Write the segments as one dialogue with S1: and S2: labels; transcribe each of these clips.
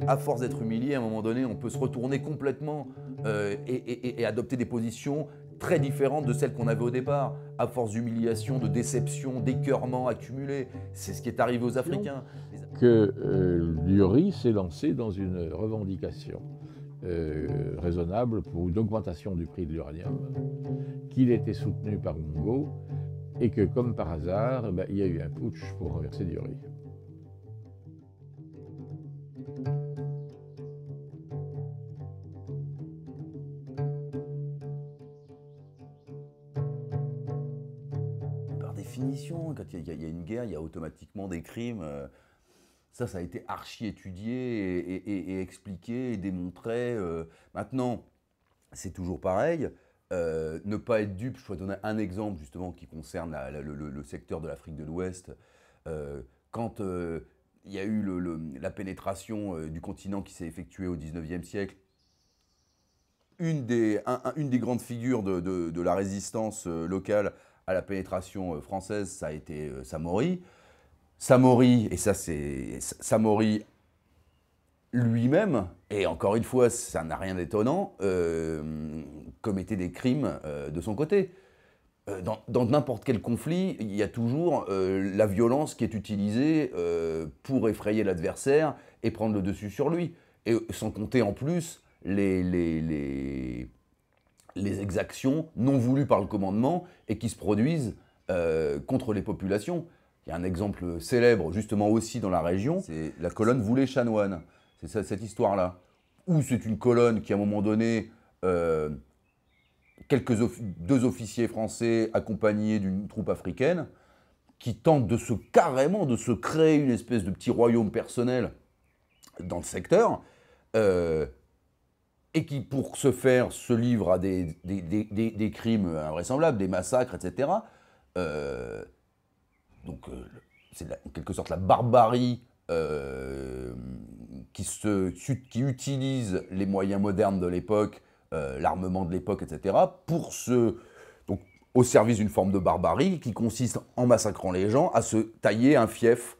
S1: À force d'être humilié, à un moment donné, on peut se retourner complètement et adopter des positions très différentes de celles qu'on avait au départ, à force d'humiliation, de déception, d'écœurement accumulé. C'est ce qui est arrivé aux Africains.
S2: Que Liori s'est lancé dans une revendication raisonnable pour une augmentation du prix de l'uranium, qu'il était soutenu par Bongo, et que, comme par hasard, il y a eu un putsch pour renverser Liori.
S1: Par définition, quand il y a une guerre, il y a automatiquement des crimes. Ça a été archi étudié et expliqué et démontré. Maintenant, c'est toujours pareil. Ne pas être dupe, je pourrais donner un exemple justement qui concerne le secteur de l'Afrique de l'Ouest. Quand il y a eu la pénétration du continent qui s'est effectuée au 19e siècle, une des grandes figures de la résistance locale à la pénétration française, ça a été Samori. Samori, et ça c'est Samori lui-même, et encore une fois, ça n'a rien d'étonnant, commettait des crimes de son côté. Dans n'importe quel conflit, il y a toujours la violence qui est utilisée pour effrayer l'adversaire et prendre le dessus sur lui. Et sans compter en plus les exactions non voulues par le commandement et qui se produisent contre les populations. Il y a un exemple célèbre justement aussi dans la région, c'est la colonne Voulet-Chanoine. C'est cette histoire-là. Où c'est une colonne qui, à un moment donné, deux officiers français accompagnés d'une troupe africaine, qui tentent carrément de se créer une espèce de petit royaume personnel dans le secteur, et qui, pour ce faire, se livrent à des crimes invraisemblables, des massacres, etc. C'est en quelque sorte la barbarie qui utilise les moyens modernes de l'époque, l'armement de l'époque, etc., donc, au service d'une forme de barbarie qui consiste, en massacrant les gens, à se tailler un fief.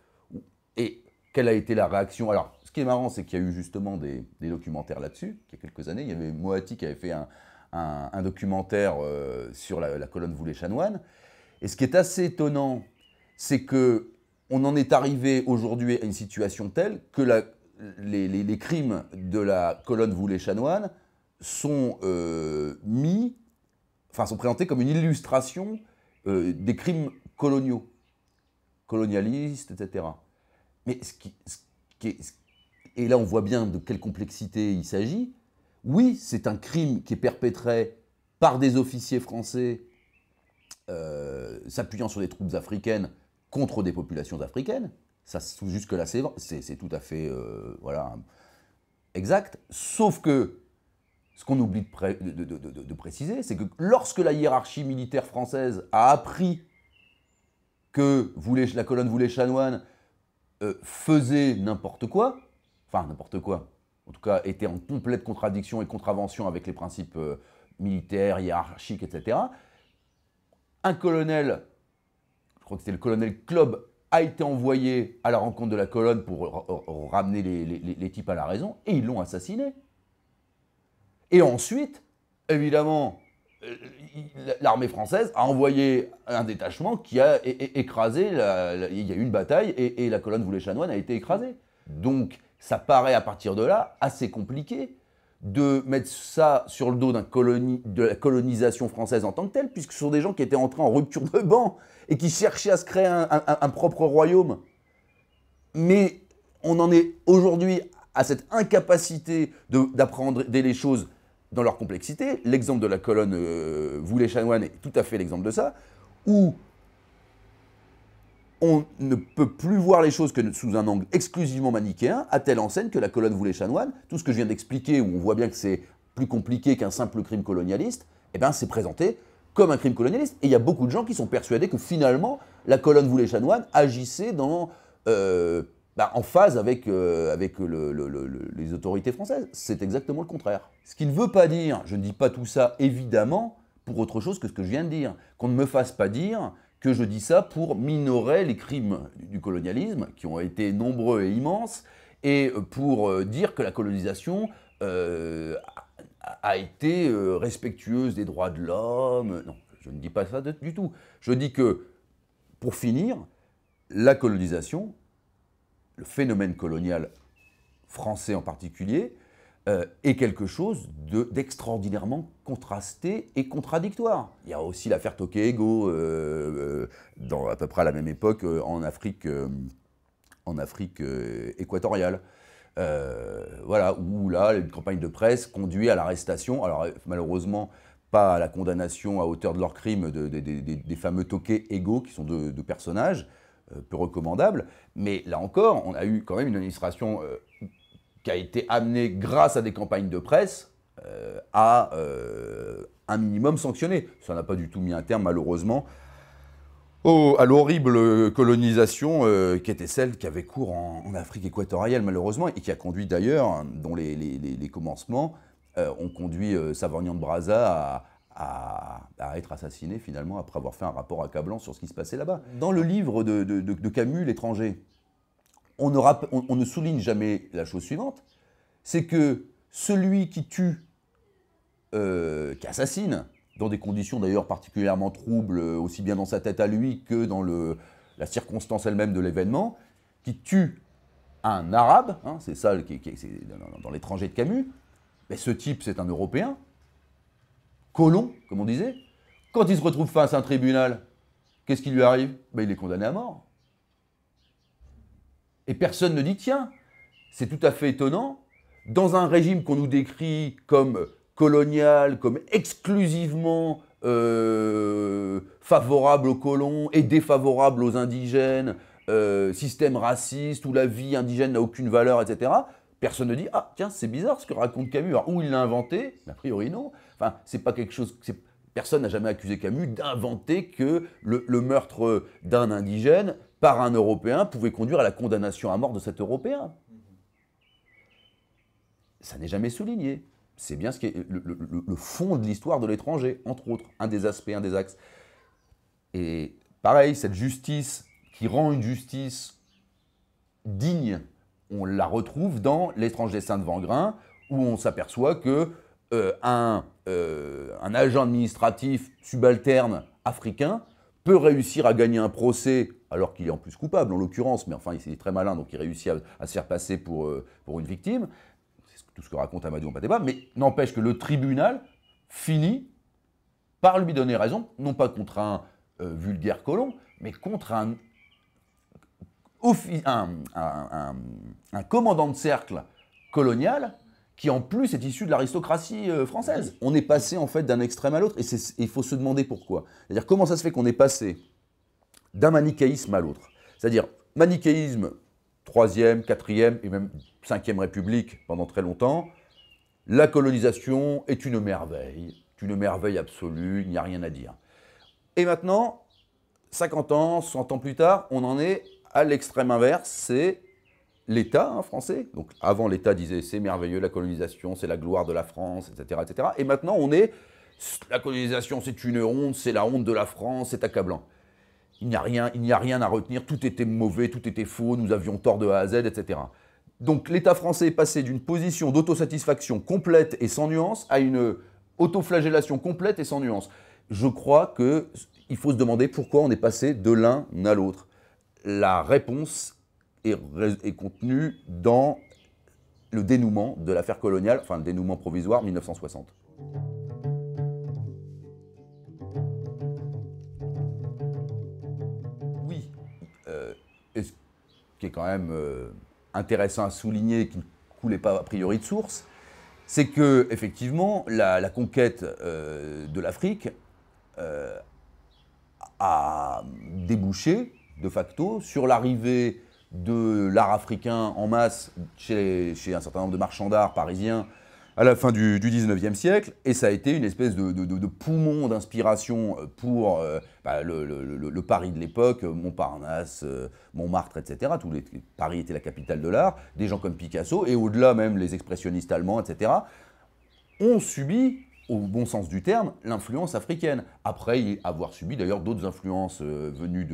S1: Et quelle a été la réaction? Alors, ce qui est marrant, c'est qu'il y a eu justement des documentaires là-dessus. Il y a quelques années, il y avait Moati qui avait fait un documentaire sur la colonne Voulet-Chanoine. Et ce qui est assez étonnant, c'est que on en est arrivé aujourd'hui à une situation telle que les crimes de la colonne Voulet-Chanoine sont sont présentés comme une illustration des crimes coloniaux, colonialistes, etc. Mais et là on voit bien de quelle complexité il s'agit. Oui, c'est un crime qui est perpétré par des officiers français s'appuyant sur des troupes africaines contre des populations africaines. Ça, jusque-là, c'est tout à fait voilà, exact. Sauf que ce qu'on oublie de préciser, c'est que lorsque la hiérarchie militaire française a appris que la colonne Voulet-Chanoine faisait n'importe quoi, enfin n'importe quoi, en tout cas était en complète contradiction et contravention avec les principes militaires, hiérarchiques, etc., un colonel, je crois que c'était le colonel Klob, a été envoyé à la rencontre de la colonne pour ramener les types à la raison, et ils l'ont assassiné. Et ensuite, évidemment, l'armée française a envoyé un détachement qui a écrasé, il y a eu une bataille, et la colonne Voulet-Chanoine a été écrasée. Donc, ça paraît à partir de là assez compliqué de mettre ça sur le dos de la colonisation française en tant que telle, puisque ce sont des gens qui étaient entrés en rupture de banc et qui cherchaient à se créer un propre royaume. Mais on en est aujourd'hui à cette incapacité d'apprendre les choses dans leur complexité. L'exemple de la colonne Voulet-Chanoine est tout à fait l'exemple de ça, où on ne peut plus voir les choses que sous un angle exclusivement manichéen, à telle enseigne que la colonne Voulet-Chanoine, tout ce que je viens d'expliquer, où on voit bien que c'est plus compliqué qu'un simple crime colonialiste, eh ben c'est présenté comme un crime colonialiste. Et il y a beaucoup de gens qui sont persuadés que finalement, la colonne Voulet-Chanoine agissait en phase avec les autorités françaises. C'est exactement le contraire. Ce qui ne veut pas dire, je ne dis pas tout ça évidemment pour autre chose que ce que je viens de dire, qu'on ne me fasse pas dire que je dis ça pour minorer les crimes du colonialisme, qui ont été nombreux et immenses, et pour dire que la colonisation a été respectueuse des droits de l'homme. Non, je ne dis pas ça du tout. Je dis que, pour finir, la colonisation, le phénomène colonial français en particulier, est quelque chose d'extraordinairement contrasté et contradictoire. Il y a aussi l'affaire Tokyo-Ego, à peu près à la même époque, en Afrique équatoriale. Voilà, où là, une campagne de presse conduit à l'arrestation, alors malheureusement pas à la condamnation à hauteur de leur crime des fameux Tokyo-Ego, qui sont deux personnages peu recommandables, mais là encore, on a eu quand même une administration qui a été amenée, grâce à des campagnes de presse, à un minimum sanctionné. Ça n'a pas du tout mis un terme, malheureusement, à l'horrible colonisation qui était celle qui avait cours en Afrique équatoriale, malheureusement, et qui a conduit d'ailleurs, dont les commencements ont conduit Savorgnan de Brazza à être assassiné finalement après avoir fait un rapport accablant sur ce qui se passait là-bas. Dans le livre de Camus, L'étranger, on ne souligne jamais la chose suivante, c'est que celui qui tue, qui assassine, dans des conditions d'ailleurs particulièrement troubles, aussi bien dans sa tête à lui que dans la circonstance elle-même de l'événement, qui tue un Arabe, hein, c'est ça c'est dans L'étranger de Camus, mais ce type c'est un Européen, colon, comme on disait. Quand il se retrouve face à un tribunal, qu'est-ce qui lui arrive? Ben, il est condamné à mort. Et personne ne dit, tiens, c'est tout à fait étonnant, dans un régime qu'on nous décrit comme colonial, comme exclusivement favorable aux colons et défavorable aux indigènes, système raciste où la vie indigène n'a aucune valeur, etc. Personne ne dit, ah tiens, c'est bizarre ce que raconte Camus. Alors, où il l'a inventé? Mais a priori non. Enfin, c'est pas quelque chose... Personne n'a jamais accusé Camus d'inventer que le meurtre d'un indigène par un Européen pouvait conduire à la condamnation à mort de cet Européen. Ça n'est jamais souligné. C'est bien ce qui est le fond de l'histoire de l'étranger, entre autres, un des aspects, un des axes. Et pareil, cette justice qui rend une justice digne, on la retrouve dans L'étranger saint de Vengrin, où on s'aperçoit que un agent administratif subalterne africain peut réussir à gagner un procès, alors qu'il est en plus coupable en l'occurrence, mais enfin il est très malin, donc il réussit à se faire passer pour une victime. C'est tout ce que raconte Amadou Hampâté-Bâ, mais n'empêche que le tribunal finit par lui donner raison, non pas contre un vulgaire colon, mais contre un commandant de cercle colonial qui en plus est issu de l'aristocratie française. On est passé en fait d'un extrême à l'autre, et il faut se demander pourquoi. C'est-à-dire comment ça se fait qu'on est passé d'un manichéisme à l'autre. C'est-à-dire manichéisme, 3e, 4e et même 5e République pendant très longtemps, la colonisation est une merveille absolue, il n'y a rien à dire. Et maintenant, 50 ans, 100 ans plus tard, on en est à l'extrême inverse, c'est l'État français. Donc avant, l'État disait c'est merveilleux, la colonisation, c'est la gloire de la France, etc., etc. Et maintenant, on est la colonisation, c'est une honte, c'est la honte de la France, c'est accablant. Il n'y a rien à retenir, tout était mauvais, tout était faux, nous avions tort de A à Z, etc. Donc l'État français est passé d'une position d'autosatisfaction complète et sans nuance à une autoflagellation complète et sans nuance. Je crois qu'il faut se demander pourquoi on est passé de l'un à l'autre. La réponse est contenue dans le dénouement de l'affaire coloniale, enfin le dénouement provisoire 1960. Oui, et ce qui est quand même intéressant à souligner, qui ne coulait pas a priori de source, c'est que effectivement la conquête de l'Afrique a débouché de facto sur l'arrivée de l'art africain en masse chez un certain nombre de marchands d'art parisiens à la fin du 19e siècle, et ça a été une espèce de poumon d'inspiration pour le Paris de l'époque, Montparnasse, Montmartre, etc. Paris était la capitale de l'art, des gens comme Picasso, et au-delà même les expressionnistes allemands, etc., ont subi au bon sens du terme, l'influence africaine. Après avoir subi d'ailleurs d'autres influences venues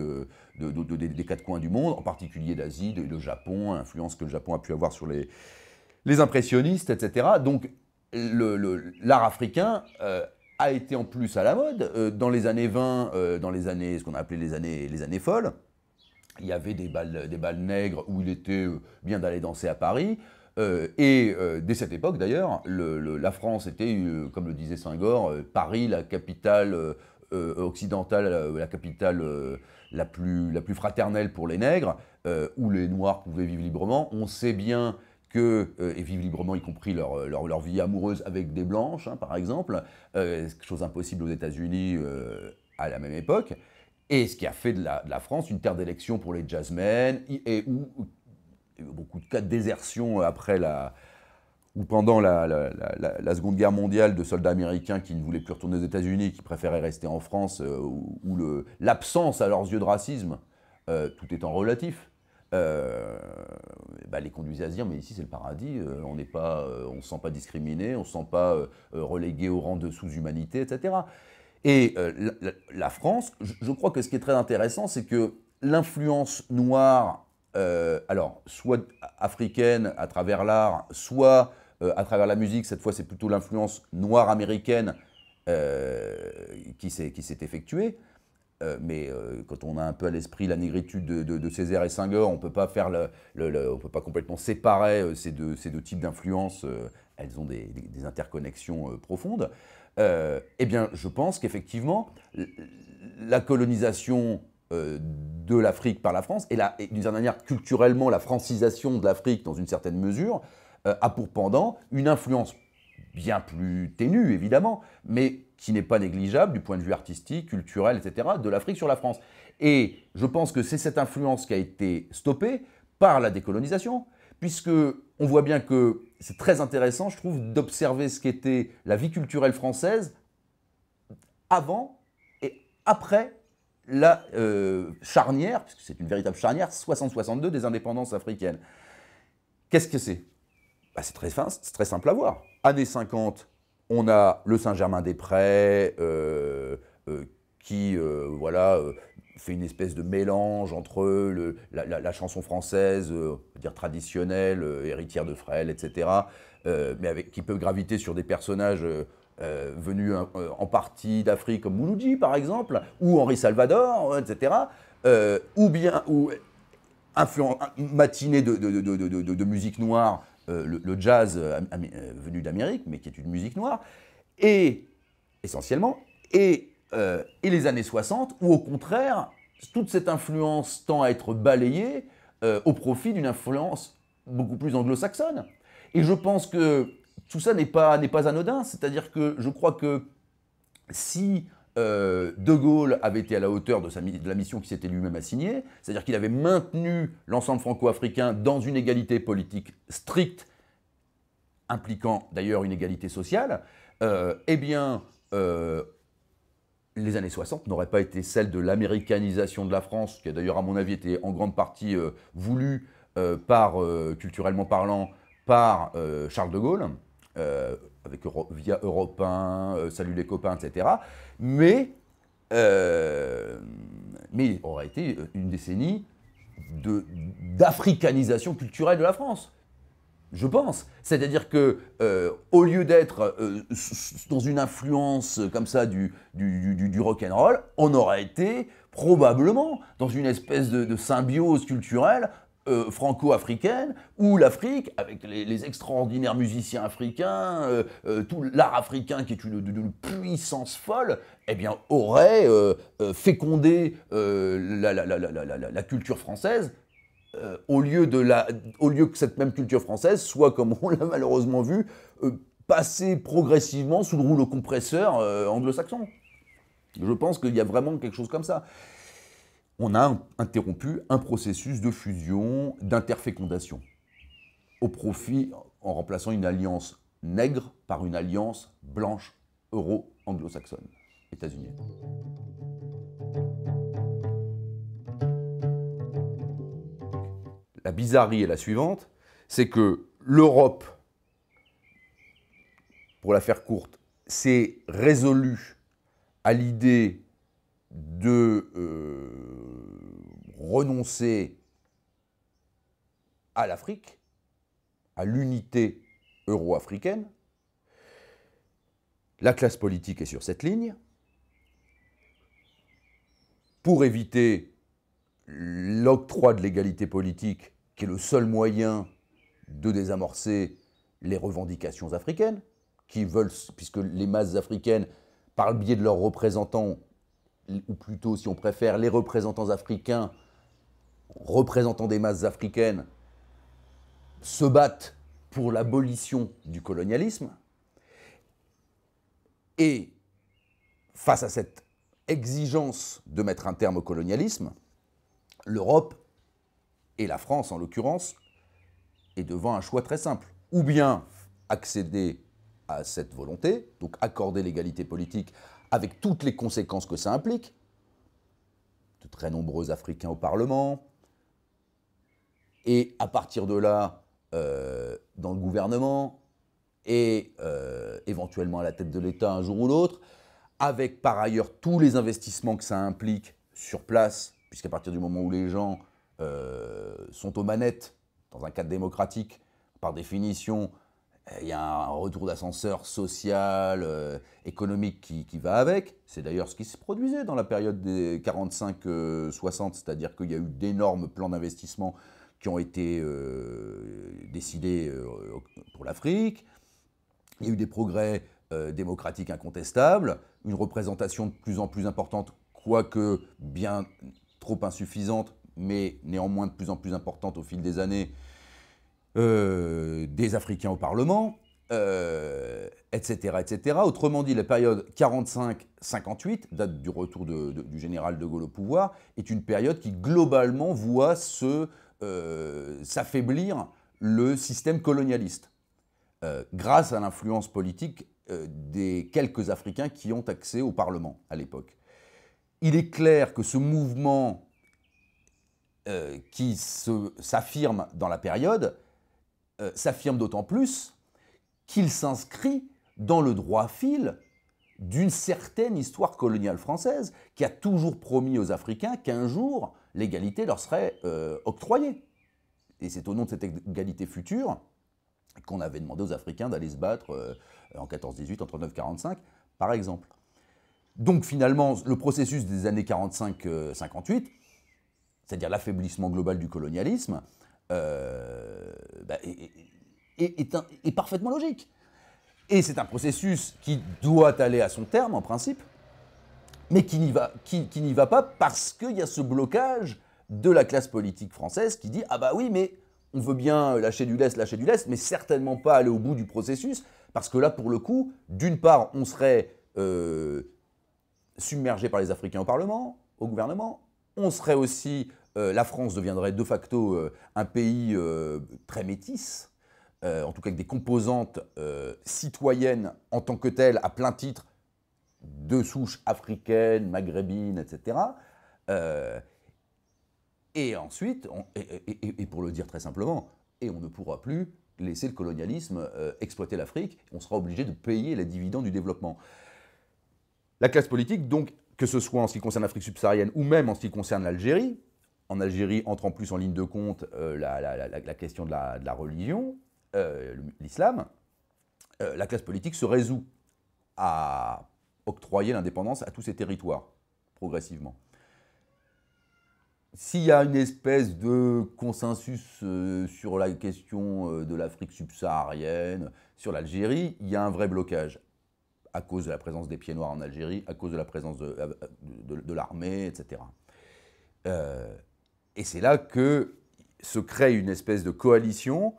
S1: des quatre coins du monde, en particulier d'Asie, le Japon, l'influence que le Japon a pu avoir sur les impressionnistes, etc. Donc l'art africain a été en plus à la mode. Dans les années 20, ce qu'on a appelé les années folles, il y avait des balles nègres où il était bien d'aller danser à Paris. Dès cette époque, d'ailleurs, la France était, comme le disait Senghor, Paris, la capitale occidentale, la capitale la plus fraternelle pour les nègres, où les Noirs pouvaient vivre librement. On sait bien et vivre librement, y compris leur vie amoureuse avec des blanches, hein, par exemple, chose impossible aux États-Unis à la même époque. Et ce qui a fait de la France une terre d'élection pour les jazzmen, et où il y a eu beaucoup de cas de désertion ou pendant la Seconde Guerre mondiale de soldats américains qui ne voulaient plus retourner aux États-Unis, qui préféraient rester en France, où l'absence à leurs yeux de racisme, tout étant relatif, les conduisait à se dire mais ici c'est le paradis, on ne se sent pas discriminé, on ne se sent pas relégué au rang de sous-humanité, etc. Et la France, je crois que ce qui est très intéressant, c'est que l'influence noire, alors soit africaine à travers l'art, soit à travers la musique, cette fois c'est plutôt l'influence noire américaine qui s'est effectuée. Mais quand on a un peu à l'esprit la négritude de Césaire et Senghor, on ne peut pas on peut pas complètement séparer ces deux types d'influences. Elles ont des interconnexions profondes. Eh bien, je pense qu'effectivement, la colonisation de l'Afrique par la France, et d'une certaine manière, culturellement, la francisation de l'Afrique dans une certaine mesure, a pour pendant une influence bien plus ténue, évidemment, mais qui n'est pas négligeable du point de vue artistique, culturel, etc., de l'Afrique sur la France. Et je pense que c'est cette influence qui a été stoppée par la décolonisation, puisque on voit bien que c'est très intéressant, je trouve, d'observer ce qu'était la vie culturelle française avant et après la charnière, puisque c'est une véritable charnière, 60-62 des indépendances africaines. Qu'est-ce que c'est? C'est très simple à voir. Années 50, on a le Saint-Germain-des-Prés qui fait une espèce de mélange entre la chanson française, dire traditionnelle, héritière de Fresle, etc., mais qui peut graviter sur des personnages venus en partie d'Afrique, comme Mouloudji, par exemple, ou Henri Salvador, etc., ou matinée de musique noire, le jazz venu d'Amérique, mais qui est une musique noire, et essentiellement, et les années 60, où au contraire, toute cette influence tend à être balayée au profit d'une influence beaucoup plus anglo-saxonne. Et je pense que tout ça n'est pas anodin, c'est-à-dire que je crois que si De Gaulle avait été à la hauteur de la mission qu'il s'était lui-même assignée, c'est-à-dire qu'il avait maintenu l'ensemble franco-africain dans une égalité politique stricte, impliquant d'ailleurs une égalité sociale, les années 60 n'auraient pas été celles de l'américanisation de la France, qui a d'ailleurs à mon avis été en grande partie voulue culturellement parlant, par Charles de Gaulle, via Europe 1, Salut les copains, etc. Mais il aurait été une décennie d'africanisation culturelle de la France. Je pense. C'est-à-dire que, au lieu d'être dans une influence comme ça du rock'n'roll, on aurait été probablement dans une espèce de symbiose culturelle franco-africaine, où l'Afrique, avec les extraordinaires musiciens africains, tout l'art africain qui est d'une puissance folle, eh bien, aurait fécondé la culture française, au lieu que cette même culture française soit, comme on l'a malheureusement vu, passée progressivement sous le rouleau compresseur anglo-saxon. Je pense qu'il y a vraiment quelque chose comme ça. On a interrompu un processus de fusion, d'interfécondation, au profit, en remplaçant une alliance nègre par une alliance blanche, euro-anglo-saxonne, états-unienne. La bizarrerie est la suivante, c'est que l'Europe, pour la faire courte, s'est résolu à l'idée de renoncer à l'Afrique, à l'unité euro-africaine. La classe politique est sur cette ligne. Pour éviter l'octroi de l'égalité politique, qui est le seul moyen de désamorcer les revendications africaines, qui veulent, puisque les masses africaines, par le biais de leurs représentants, ou plutôt, si on préfère, les représentants africains, représentants des masses africaines, se battent pour l'abolition du colonialisme. Et face à cette exigence de mettre un terme au colonialisme, l'Europe, et la France en l'occurrence, est devant un choix très simple. Ou bien accéder à cette volonté, donc accorder l'égalité politique avec toutes les conséquences que ça implique, de très nombreux Africains au Parlement, et à partir de là, dans le gouvernement, et éventuellement à la tête de l'État un jour ou l'autre, avec par ailleurs tous les investissements que ça implique sur place, puisqu'à partir du moment où les gens sont aux manettes, dans un cadre démocratique, par définition, il y a un retour d'ascenseur social, économique qui va avec. C'est d'ailleurs ce qui se produisait dans la période des 45-60, c'est-à-dire qu'il y a eu d'énormes plans d'investissement qui ont été décidés pour l'Afrique. Il y a eu des progrès démocratiques incontestables, une représentation de plus en plus importante, quoique bien trop insuffisante, mais néanmoins de plus en plus importante au fil des années, des Africains au Parlement, etc., etc. Autrement dit, la période 45-58, date du retour du général de Gaulle au pouvoir, est une période qui globalement voit s'affaiblir le système colonialiste, grâce à l'influence politique des quelques Africains qui ont accès au Parlement à l'époque. Il est clair que ce mouvement qui s'affirme dans la période s'affirme d'autant plus qu'il s'inscrit dans le droit fil d'une certaine histoire coloniale française qui a toujours promis aux Africains qu'un jour l'égalité leur serait octroyée. Et c'est au nom de cette égalité future qu'on avait demandé aux Africains d'aller se battre en 14-18, en 39-45, par exemple. Donc finalement, le processus des années 45-58, c'est-à-dire l'affaiblissement global du colonialisme, est parfaitement logique. Et c'est un processus qui doit aller à son terme, en principe, mais qui n'y va pas parce qu'il y a ce blocage de la classe politique française qui dit « Ah bah oui, mais on veut bien lâcher du lest, mais certainement pas aller au bout du processus, parce que là, pour le coup, d'une part, on serait submergé par les Africains au Parlement, au gouvernement, on serait aussi, la France deviendrait de facto un pays très métis, en tout cas avec des composantes citoyennes en tant que telles, à plein titre, de souche africaine, maghrébine, etc. Et ensuite, et pour le dire très simplement, et on ne pourra plus laisser le colonialisme exploiter l'Afrique, on sera obligé de payer les dividendes du développement. La classe politique, donc, que ce soit en ce qui concerne l'Afrique subsaharienne ou même en ce qui concerne l'Algérie, en Algérie entre en plus en ligne de compte la question de la religion, l'islam, la classe politique se résout à octroyer l'indépendance à tous ces territoires, progressivement. S'il y a une espèce de consensus sur la question de l'Afrique subsaharienne, sur l'Algérie, il y a un vrai blocage à cause de la présence des pieds noirs en Algérie, à cause de la présence de l'armée, etc. Et c'est là que se crée une espèce de coalition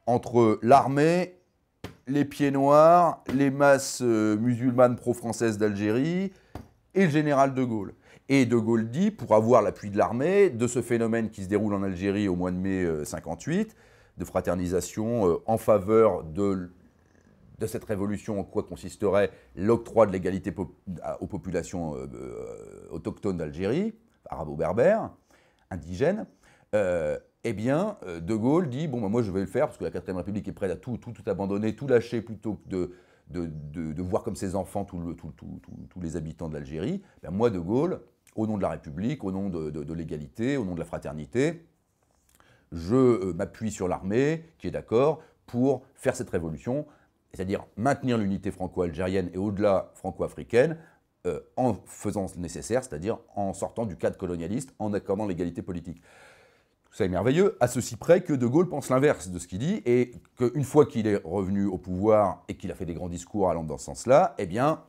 S1: entre l'armée, les pieds noirs, les masses musulmanes pro-françaises d'Algérie et le général de Gaulle. Et de Gaulle dit, pour avoir l'appui de l'armée, de ce phénomène qui se déroule en Algérie au mois de mai 58, de fraternisation en faveur de cette révolution, en quoi consisterait l'octroi de l'égalité aux populations autochtones d'Algérie, arabo-berbères, indigènes, eh bien, De Gaulle dit, bon, moi je vais le faire, parce que la 4ème République est prête à tout abandonner, tout lâcher, plutôt que de voir comme ses enfants tous les habitants de l'Algérie, ben moi, De Gaulle, au nom de la République, au nom de l'égalité, au nom de la fraternité, je m'appuie sur l'armée qui est d'accord pour faire cette révolution, c'est-à-dire maintenir l'unité franco-algérienne et au-delà franco-africaine, en faisant le nécessaire, c'est-à-dire en sortant du cadre colonialiste, en accordant l'égalité politique. Tout ça est merveilleux, à ceci près que De Gaulle pense l'inverse de ce qu'il dit, et qu'une fois qu'il est revenu au pouvoir et qu'il a fait des grands discours allant dans ce sens-là, eh bien,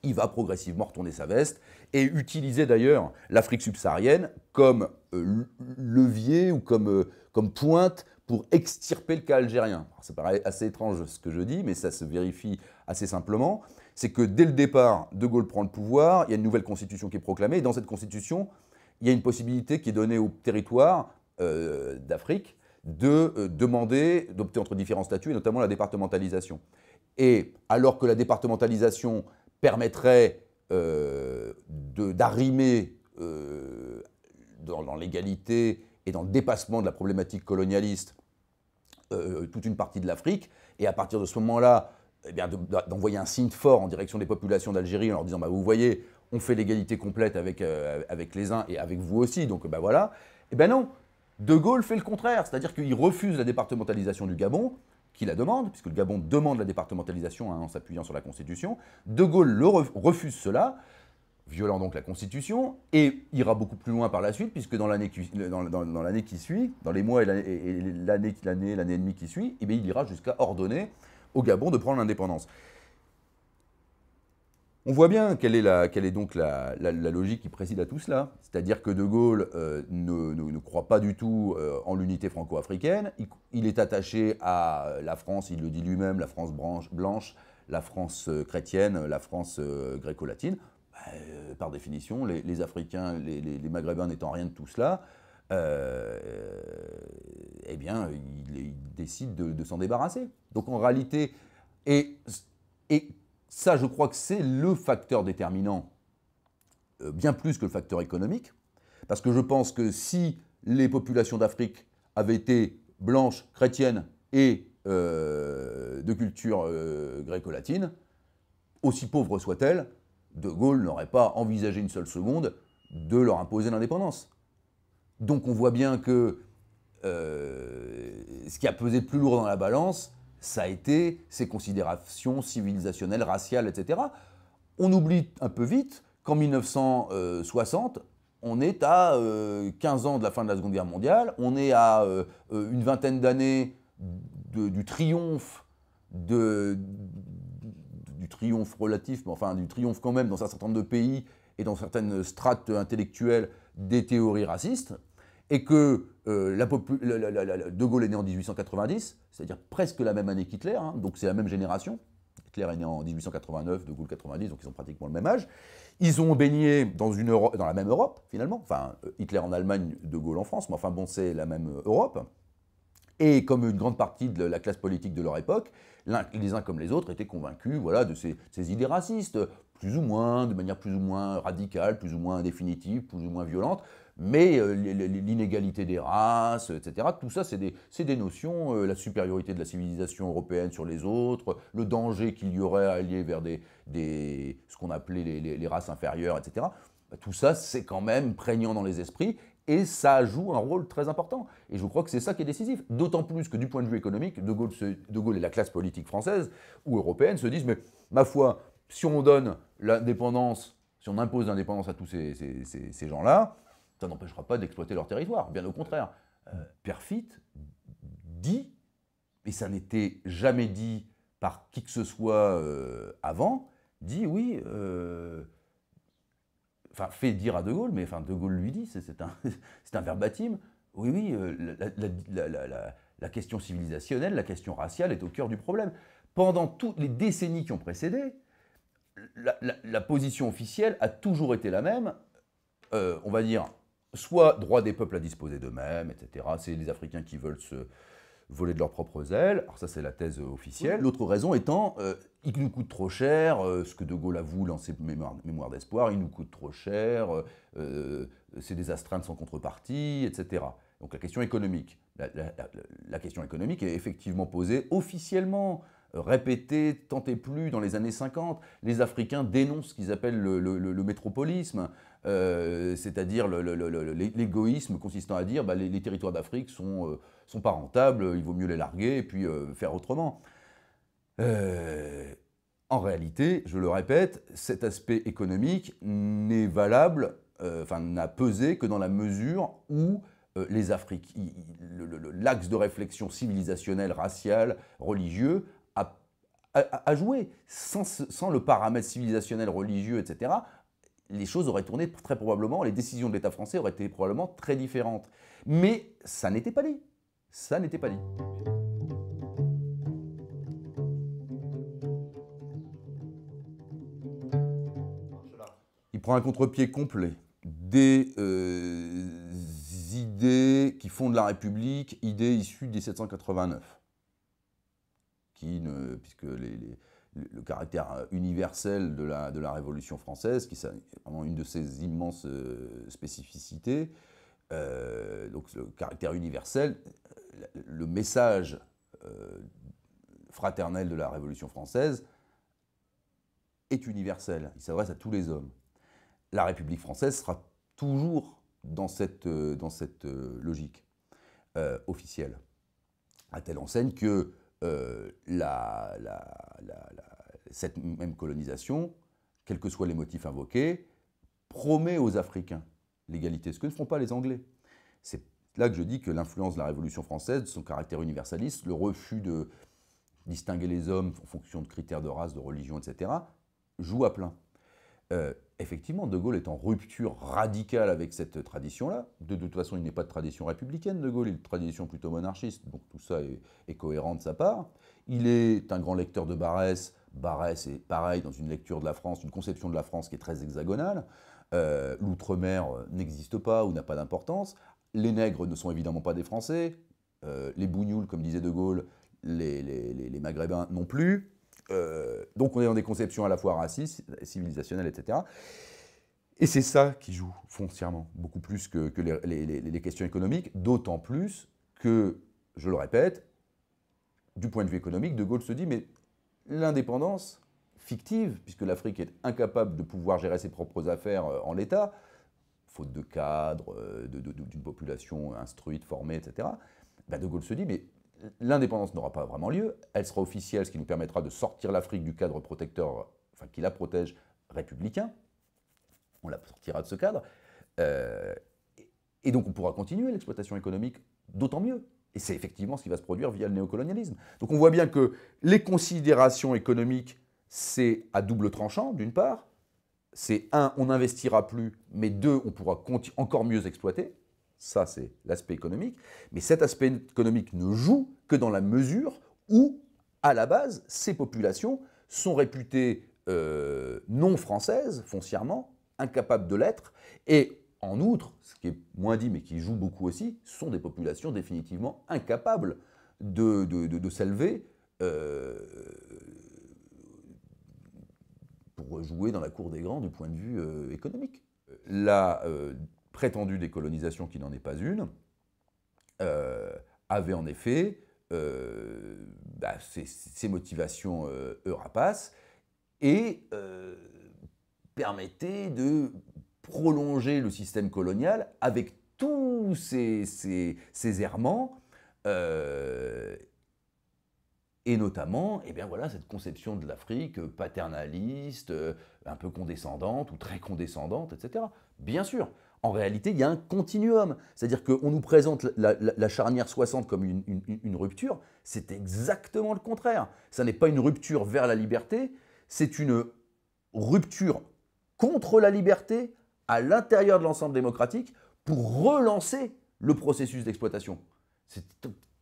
S1: il va progressivement retourner sa veste et utiliser d'ailleurs l'Afrique subsaharienne comme levier ou comme pointe pour extirper le cas algérien. Alors, ça paraît assez étrange ce que je dis, mais ça se vérifie assez simplement. C'est que dès le départ, De Gaulle prend le pouvoir, il y a une nouvelle constitution qui est proclamée, et dans cette constitution, il y a une possibilité qui est donnée au territoire d'Afrique de demander, d'opter entre différents statuts, et notamment la départementalisation. Et alors que la départementalisation permettrait d'arrimer dans l'égalité et dans le dépassement de la problématique colonialiste toute une partie de l'Afrique, et à partir de ce moment-là, eh bien, d'envoyer un signe fort en direction des populations d'Algérie en leur disant bah, vous voyez, on fait l'égalité complète avec les uns et avec vous aussi, donc bah, voilà. Eh bien non, De Gaulle fait le contraire, c'est-à-dire qu'il refuse la départementalisation du Gabon, qui la demande, puisque le Gabon demande la départementalisation en s'appuyant sur la Constitution. De Gaulle refuse cela, violant donc la Constitution, et ira beaucoup plus loin par la suite, puisque dans l'année qui suit, dans les mois et l'année et demie qui suit, eh bien, il ira jusqu'à ordonner au Gabon de prendre l'indépendance. On voit bien quelle est donc la logique qui préside à tout cela. C'est-à-dire que De Gaulle ne croit pas du tout en l'unité franco-africaine. Il est attaché à la France, il le dit lui-même, la France blanche, la France chrétienne, la France gréco-latine. Par définition, les Africains, les Maghrébins n'étant rien de tout cela, eh bien, il décide de s'en débarrasser. Donc en réalité, et ça, je crois que c'est le facteur déterminant, bien plus que le facteur économique, parce que je pense que si les populations d'Afrique avaient été blanches, chrétiennes et de culture gréco-latine, aussi pauvres soient-elles, De Gaulle n'aurait pas envisagé une seule seconde de leur imposer l'indépendance. Donc on voit bien que ce qui a pesé le plus lourd dans la balance, ça a été ces considérations civilisationnelles, raciales, etc. On oublie un peu vite qu'en 1960, on est à 15 ans de la fin de la Seconde Guerre mondiale, on est à une vingtaine d'années du triomphe du triomphe relatif, mais enfin du triomphe quand même dans un certain nombre de pays et dans certaines strates intellectuelles des théories racistes, et que De Gaulle est né en 1890, c'est-à-dire presque la même année qu'Hitler, hein, donc c'est la même génération. Hitler est né en 1889, De Gaulle 90, donc ils ont pratiquement le même âge. Ils ont baigné dans la même Europe, finalement. Enfin, Hitler en Allemagne, De Gaulle en France, mais enfin bon, c'est la même Europe. Et comme une grande partie de la classe politique de leur époque, les uns comme les autres étaient convaincus voilà, de ces idées racistes, plus ou moins, de manière plus ou moins radicale, plus ou moins définitive, plus ou moins violente, mais l'inégalité des races, etc., tout ça, c'est des notions, la supériorité de la civilisation européenne sur les autres, le danger qu'il y aurait à aller vers ce qu'on appelait les races inférieures, etc. Tout ça, c'est quand même prégnant dans les esprits, et ça joue un rôle très important. Et je crois que c'est ça qui est décisif. D'autant plus que du point de vue économique, De Gaulle et la classe politique française ou européenne se disent, mais ma foi, si on donne l'indépendance, si on impose l'indépendance à tous ces gens-là, ça n'empêchera pas d'exploiter leur territoire. Bien au contraire. Perfit dit, et ça n'était jamais dit par qui que ce soit avant, dit oui, enfin fait dire à De Gaulle, mais enfin De Gaulle lui dit, c'est un verbatim, oui, la question civilisationnelle, la question raciale est au cœur du problème. Pendant toutes les décennies qui ont précédé, la position officielle a toujours été la même, on va dire, soit droit des peuples à disposer d'eux-mêmes, etc. C'est les Africains qui veulent se voler de leurs propres ailes. Alors ça, c'est la thèse officielle. L'autre raison étant, il nous coûte trop cher, ce que De Gaulle avoue dans ses mémoires d'espoir, il nous coûte trop cher, c'est des astreintes sans contrepartie, etc. Donc la question économique. La question économique est effectivement posée officiellement répété tant et plus dans les années 50. Les Africains dénoncent ce qu'ils appellent le métropolisme, c'est-à-dire l'égoïsme consistant à dire les territoires d'Afrique sont pas rentables, il vaut mieux les larguer et puis faire autrement. En réalité, je le répète, cet aspect économique n'est valable, n'a pesé que dans la mesure où les Afriques, l'axe de réflexion civilisationnel, racial, religieux, a joué. Sans le paramètre civilisationnel, religieux, etc., les choses auraient tourné très probablement, les décisions de l'État français auraient été probablement très différentes. Mais ça n'était pas dit. Ça n'était pas dit. Il prend un contre-pied complet des idées qui fondent la République, idées issues de 1789, puisque le caractère universel de la Révolution française, qui est vraiment une de ses immenses spécificités, donc le caractère universel, le message fraternel de la Révolution française est universel, il s'adresse à tous les hommes. La République française sera toujours dans cette logique officielle, à telle enseigne que cette même colonisation, quels que soient les motifs invoqués, promet aux Africains l'égalité, ce que ne font pas les Anglais. C'est là que je dis que l'influence de la Révolution française, son caractère universaliste, le refus de distinguer les hommes en fonction de critères de race, de religion, etc., joue à plein. Effectivement, De Gaulle est en rupture radicale avec cette tradition-là. De toute façon, il n'est pas de tradition républicaine, De Gaulle, il est de tradition plutôt monarchiste, donc tout ça est cohérent de sa part. Il est un grand lecteur de Barrès. Barrès est pareil dans une lecture de la France, une conception de la France qui est très hexagonale. L'outre-mer n'existe pas ou n'a pas d'importance. Les nègres ne sont évidemment pas des Français. Les bougnoules, comme disait De Gaulle, les Maghrébins non plus. Donc on est dans des conceptions à la fois racistes, civilisationnelles, etc. Et c'est ça qui joue foncièrement, beaucoup plus que les questions économiques, d'autant plus que, je le répète, du point de vue économique, De Gaulle se dit, mais l'indépendance fictive, puisque l'Afrique est incapable de pouvoir gérer ses propres affaires en l'État, faute de cadre, d'une population instruite, formée, etc., De Gaulle se dit, mais l'indépendance n'aura pas vraiment lieu, elle sera officielle, ce qui nous permettra de sortir l'Afrique du cadre protecteur, qui la protège, républicain. On la sortira de ce cadre. Et donc on pourra continuer l'exploitation économique, d'autant mieux. Et c'est effectivement ce qui va se produire via le néocolonialisme. Donc on voit bien que les considérations économiques, c'est à double tranchant, d'une part. C'est un, on n'investira plus, mais deux, on pourra encore mieux exploiter. Ça, c'est l'aspect économique. Mais cet aspect économique ne joue que dans la mesure où, à la base, ces populations sont réputées non françaises, foncièrement, incapables de l'être. Et en outre, ce qui est moins dit, mais qui joue beaucoup aussi, sont des populations définitivement incapables de s'élever pour jouer dans la cour des grands du point de vue économique. La prétendue décolonisation, qui n'en est pas une, avait en effet ses motivations rapaces et permettait de prolonger le système colonial avec tous ces errements, et notamment cette conception de l'Afrique paternaliste, un peu condescendante ou très condescendante, etc. Bien sûr, en réalité, il y a un continuum. C'est-à-dire qu'on nous présente la charnière 60 comme une rupture, c'est exactement le contraire. Ça n'est pas une rupture vers la liberté, c'est une rupture contre la liberté à l'intérieur de l'ensemble démocratique pour relancer le processus d'exploitation. C'est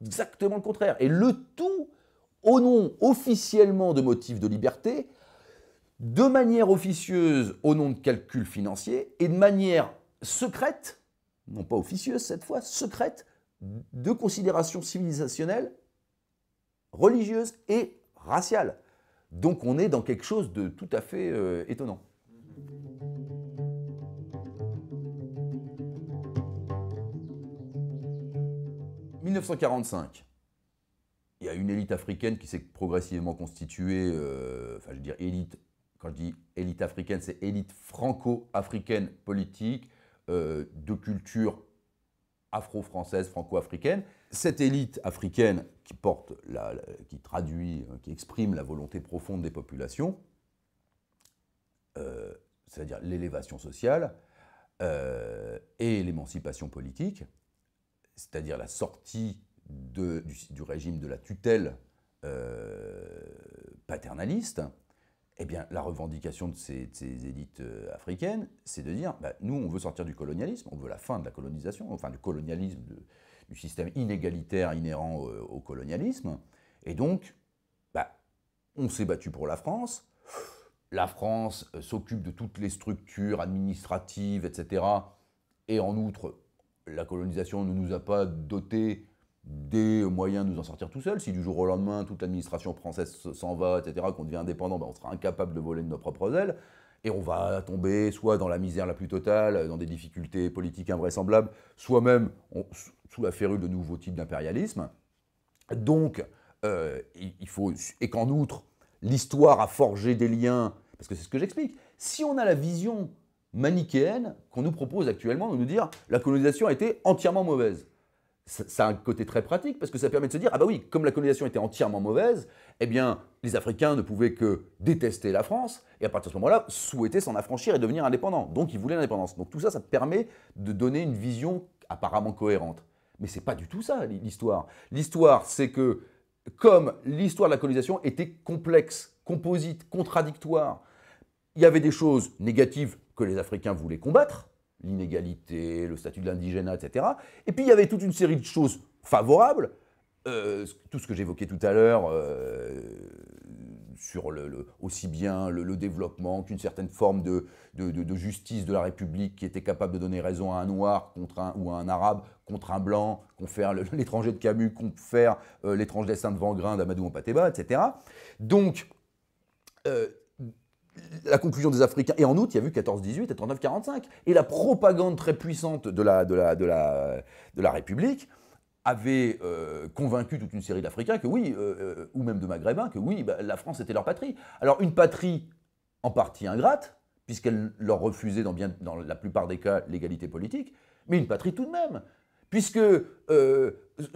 S1: exactement le contraire. Et le tout au nom officiellement de motifs de liberté, de manière officieuse au nom de calculs financiers et de manière secrète, non pas officieuse cette fois, secrète, de considérations civilisationnelles, religieuses et raciales. Donc on est dans quelque chose de tout à fait étonnant. « 1945 ». il y a une élite africaine qui s'est progressivement constituée, enfin je veux dire élite, quand je dis élite africaine, c'est élite franco-africaine politique, de culture afro-française, franco-africaine. Cette élite africaine qui porte, qui traduit, qui exprime la volonté profonde des populations, c'est-à-dire l'élévation sociale et l'émancipation politique, c'est-à-dire la sortie du régime de la tutelle paternaliste, eh bien, la revendication de ces élites africaines, c'est de dire, bah, nous, on veut sortir du colonialisme, on veut la fin de la colonisation, enfin du colonialisme, du système inégalitaire inhérent au colonialisme, et donc, bah, on s'est battu pour la France. La France s'occupe de toutes les structures administratives, etc. Et en outre, la colonisation ne nous a pas doté des moyens de nous en sortir tout seuls. Si du jour au lendemain, toute l'administration française s'en va, etc., qu'on devient indépendant, ben on sera incapable de voler de nos propres ailes. Et on va tomber soit dans la misère la plus totale, dans des difficultés politiques invraisemblables, soit même sous la férule de nouveaux types d'impérialisme. Donc, il faut... Et qu'en outre, l'histoire a forgé des liens, parce que c'est ce que j'explique. Si on a la vision manichéenne qu'on nous propose actuellement, de nous dire la colonisation a été entièrement mauvaise, ça a un côté très pratique parce que ça permet de se dire, ah bah oui, comme la colonisation était entièrement mauvaise, eh bien, les Africains ne pouvaient que détester la France et à partir de ce moment-là, souhaiter s'en affranchir et devenir indépendants. Donc, ils voulaient l'indépendance. Donc, tout ça, ça permet de donner une vision apparemment cohérente. Mais c'est pas du tout ça, l'histoire. L'histoire, c'est que, comme l'histoire de la colonisation était complexe, composite, contradictoire, il y avait des choses négatives que les Africains voulaient combattre, l'inégalité, le statut de l'indigénat, etc. Et puis il y avait toute une série de choses favorables, tout ce que j'évoquais tout à l'heure, sur aussi bien le développement qu'une certaine forme de justice de la République qui était capable de donner raison à un noir ou à un arabe contre un blanc, confère l'étranger de Camus, confère l'étrange destin de Vangrin d'Amadou Hampâté-Bâ, etc. Donc, la conclusion des Africains, et en outre, il y a eu 14-18 et 39-45, et la propagande très puissante de la République avait convaincu toute une série d'Africains que oui, ou même de Maghrébins, que oui, bah, la France était leur patrie. Alors une patrie en partie ingrate, puisqu'elle leur refusait dans la plupart des cas l'égalité politique, mais une patrie tout de même. Puisque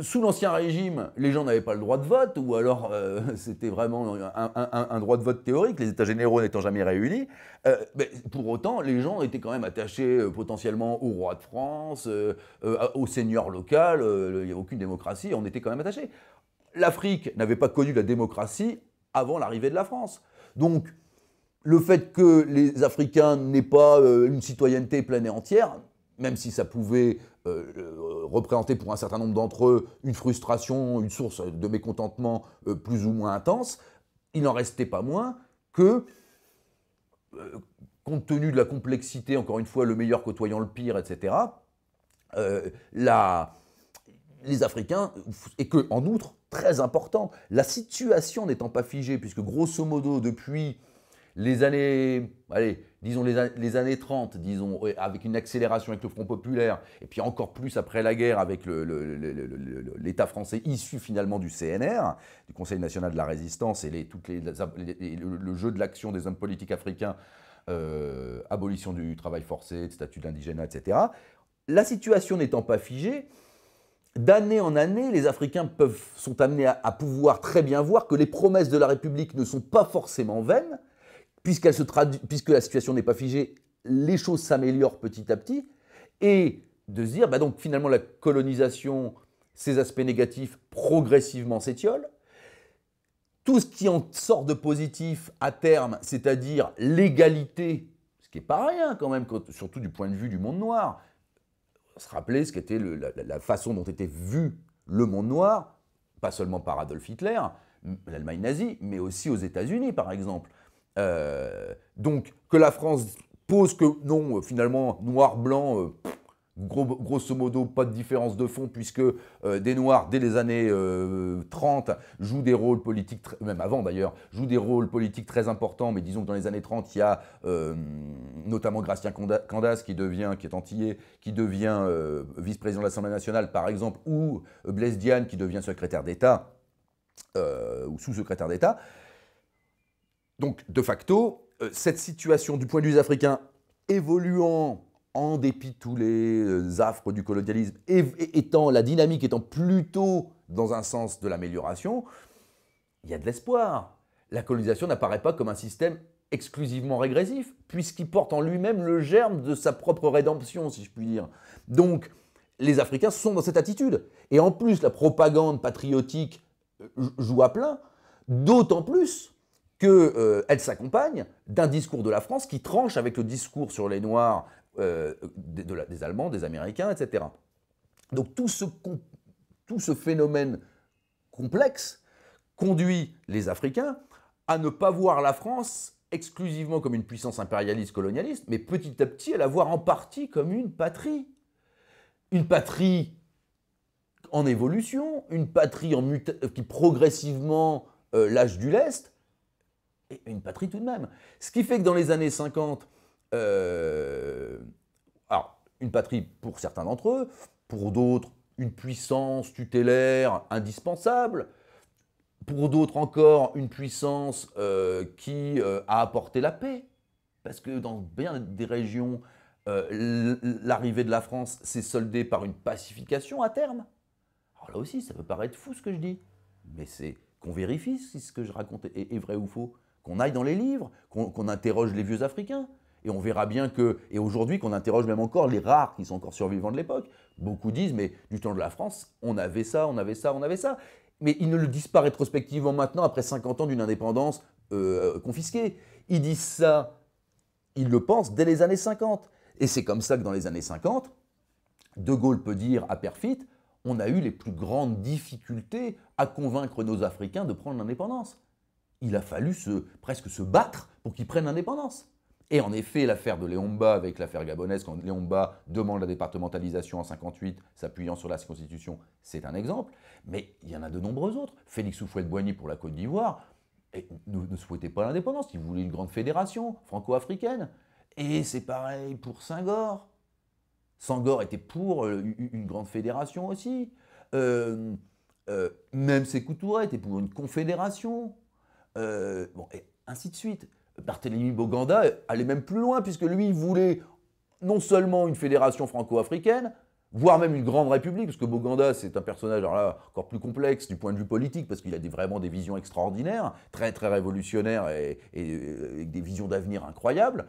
S1: sous l'Ancien Régime, les gens n'avaient pas le droit de vote, ou alors c'était vraiment un droit de vote théorique, les États généraux n'étant jamais réunis. Mais pour autant, les gens étaient quand même attachés potentiellement au roi de France, au seigneur local, il n'y avait aucune démocratie, on était quand même attachés. L'Afrique n'avait pas connu la démocratie avant l'arrivée de la France. Donc, le fait que les Africains n'aient pas une citoyenneté pleine et entière, même si ça pouvait représenter pour un certain nombre d'entre eux une frustration, une source de mécontentement plus ou moins intense, il n'en restait pas moins que, compte tenu de la complexité, encore une fois, le meilleur côtoyant le pire, etc., les Africains, et que, en outre, très important, la situation n'étant pas figée, puisque grosso modo, depuis les années, allez, disons les années 30, disons, avec une accélération avec le Front populaire, et puis encore plus après la guerre avec l'État français issu finalement du CNR, du Conseil national de la résistance, et le jeu de l'action des hommes politiques africains, abolition du travail forcé, statut de l'indigénat, etc. La situation n'étant pas figée, d'année en année, les Africains sont amenés à pouvoir très bien voir que les promesses de la République ne sont pas forcément vaines, puisque la situation n'est pas figée, les choses s'améliorent petit à petit, et de se dire, bah donc finalement la colonisation, ses aspects négatifs, progressivement s'étiolent. Tout ce qui en sort de positif à terme, c'est-à-dire l'égalité, ce qui n'est pas rien quand même, surtout du point de vue du monde noir, se rappeler ce qu'était la façon dont était vu le monde noir, pas seulement par Adolf Hitler, l'Allemagne nazie, mais aussi aux États-Unis par exemple. Donc que la France pose que non, finalement, noir-blanc, grosso modo, pas de différence de fond, puisque des Noirs, dès les années 30, jouent des rôles politiques, même avant d'ailleurs, jouent des rôles politiques très importants, mais disons que dans les années 30, il y a notamment Gratien Candace, qui est antillais, qui devient vice-président de l'Assemblée nationale, par exemple, ou Blaise Diagne, qui devient secrétaire d'État. ou sous-secrétaire d'État. Donc, de facto, cette situation du point de vue africain évoluant en dépit de tous les affres du colonialisme, la dynamique étant plutôt dans un sens de l'amélioration, il y a de l'espoir. La colonisation n'apparaît pas comme un système exclusivement régressif, puisqu'il porte en lui-même le germe de sa propre rédemption, si je puis dire. Donc, les Africains sont dans cette attitude. Et en plus, la propagande patriotique joue à plein, d'autant plus qu'elle s'accompagne d'un discours de la France qui tranche avec le discours sur les Noirs des Allemands, des Américains, etc. Donc tout ce phénomène complexe conduit les Africains à ne pas voir la France exclusivement comme une puissance impérialiste colonialiste, mais petit à petit à la voir en partie comme une patrie. Une patrie en évolution, une patrie qui progressivement lâche du lest, et une patrie tout de même. Ce qui fait que dans les années 50, alors, une patrie pour certains d'entre eux, pour d'autres, une puissance tutélaire indispensable, pour d'autres encore, une puissance qui a apporté la paix. Parce que dans bien des régions, l'arrivée de la France s'est soldée par une pacification à terme. Alors là aussi, ça peut paraître fou ce que je dis, mais c'est qu'on vérifie si ce que je raconte est vrai ou faux, qu'on aille dans les livres, qu'on interroge les vieux Africains. Et on verra bien que, et aujourd'hui qu'on interroge même encore les rares qui sont encore survivants de l'époque. Beaucoup disent, mais du temps de la France, on avait ça, on avait ça, on avait ça. Mais ils ne le disent pas rétrospectivement maintenant, après 50 ans d'une indépendance confisquée. Ils disent ça, ils le pensent dès les années 50. Et c'est comme ça que dans les années 50, De Gaulle peut dire à Perfit, on a eu les plus grandes difficultés à convaincre nos Africains de prendre l'indépendance. Il a fallu presque se battre pour qu'ils prennent l'indépendance. Et en effet, l'affaire de Léomba avec l'affaire gabonaise, quand Léomba demande la départementalisation en 1958, s'appuyant sur la Constitution, c'est un exemple. Mais il y en a de nombreux autres. Félix Houphouët-Boigny pour la Côte d'Ivoire ne souhaitait pas l'indépendance, il voulait une grande fédération franco-africaine. Et c'est pareil pour Senghor. Senghor était pour une grande fédération aussi. Même Sékou Touré était pour une confédération. Bon, et ainsi de suite. Barthélemy Boganda allait même plus loin, puisque lui, il voulait non seulement une fédération franco-africaine, voire même une grande république, parce que Boganda, c'est un personnage alors là, encore plus complexe du point de vue politique, parce qu'il a vraiment des visions extraordinaires, très, très révolutionnaires et avec des visions d'avenir incroyables.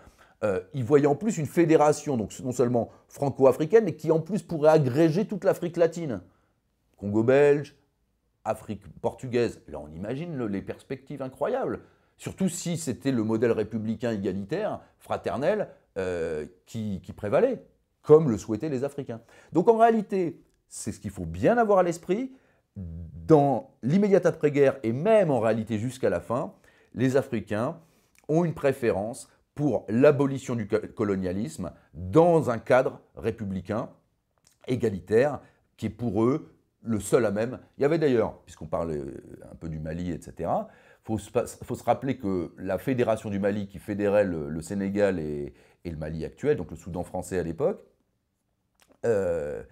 S1: Il voyait en plus une fédération, donc non seulement franco-africaine, mais qui en plus pourrait agréger toute l'Afrique latine. Congo belge, Afrique portugaise. Là, on imagine les perspectives incroyables. Surtout si c'était le modèle républicain égalitaire, fraternel, qui prévalait, comme le souhaitaient les Africains. Donc en réalité, c'est ce qu'il faut bien avoir à l'esprit, dans l'immédiat après-guerre et même en réalité jusqu'à la fin, les Africains ont une préférence pour l'abolition du colonialisme dans un cadre républicain, égalitaire, qui est pour eux le seul à même. Il y avait d'ailleurs, puisqu'on parle un peu du Mali, etc., il faut se rappeler que la fédération du Mali, qui fédérait le Sénégal et le Mali actuel, donc le Soudan français à l'époque, a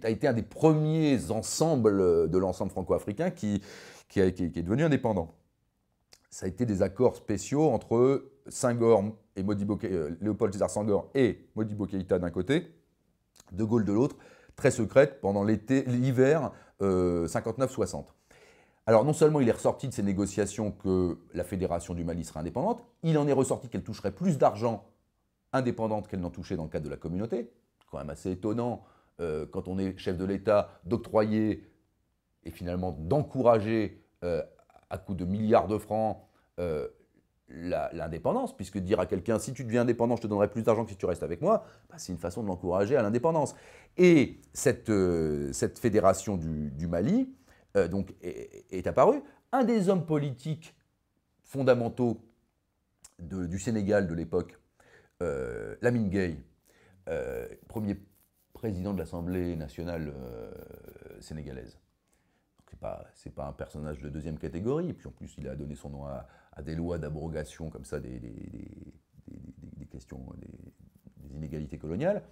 S1: été un des premiers ensembles de l'ensemble franco-africain qui est devenu indépendant. Ça a été des accords spéciaux entre Senghor et Léopold Sédar Senghor et Modibo Keïta d'un côté, De Gaulle de l'autre, très secrète pendant l'hiver 59-60. Alors non seulement il est ressorti de ces négociations que la fédération du Mali serait indépendante, il en est ressorti qu'elle toucherait plus d'argent indépendante qu'elle n'en touchait dans le cadre de la communauté. C'est quand même assez étonnant quand on est chef de l'État d'octroyer et finalement d'encourager à coût de milliards de francs l'indépendance, puisque dire à quelqu'un si tu deviens indépendant je te donnerai plus d'argent que si tu restes avec moi, bah, c'est une façon de l'encourager à l'indépendance. Et cette fédération du Mali donc, est apparu. Un des hommes politiques fondamentaux du Sénégal de l'époque, Lamine Gueye, premier président de l'Assemblée nationale sénégalaise. C'est pas un personnage de deuxième catégorie, et puis en plus il a donné son nom à des lois d'abrogation comme ça des questions, des inégalités coloniales.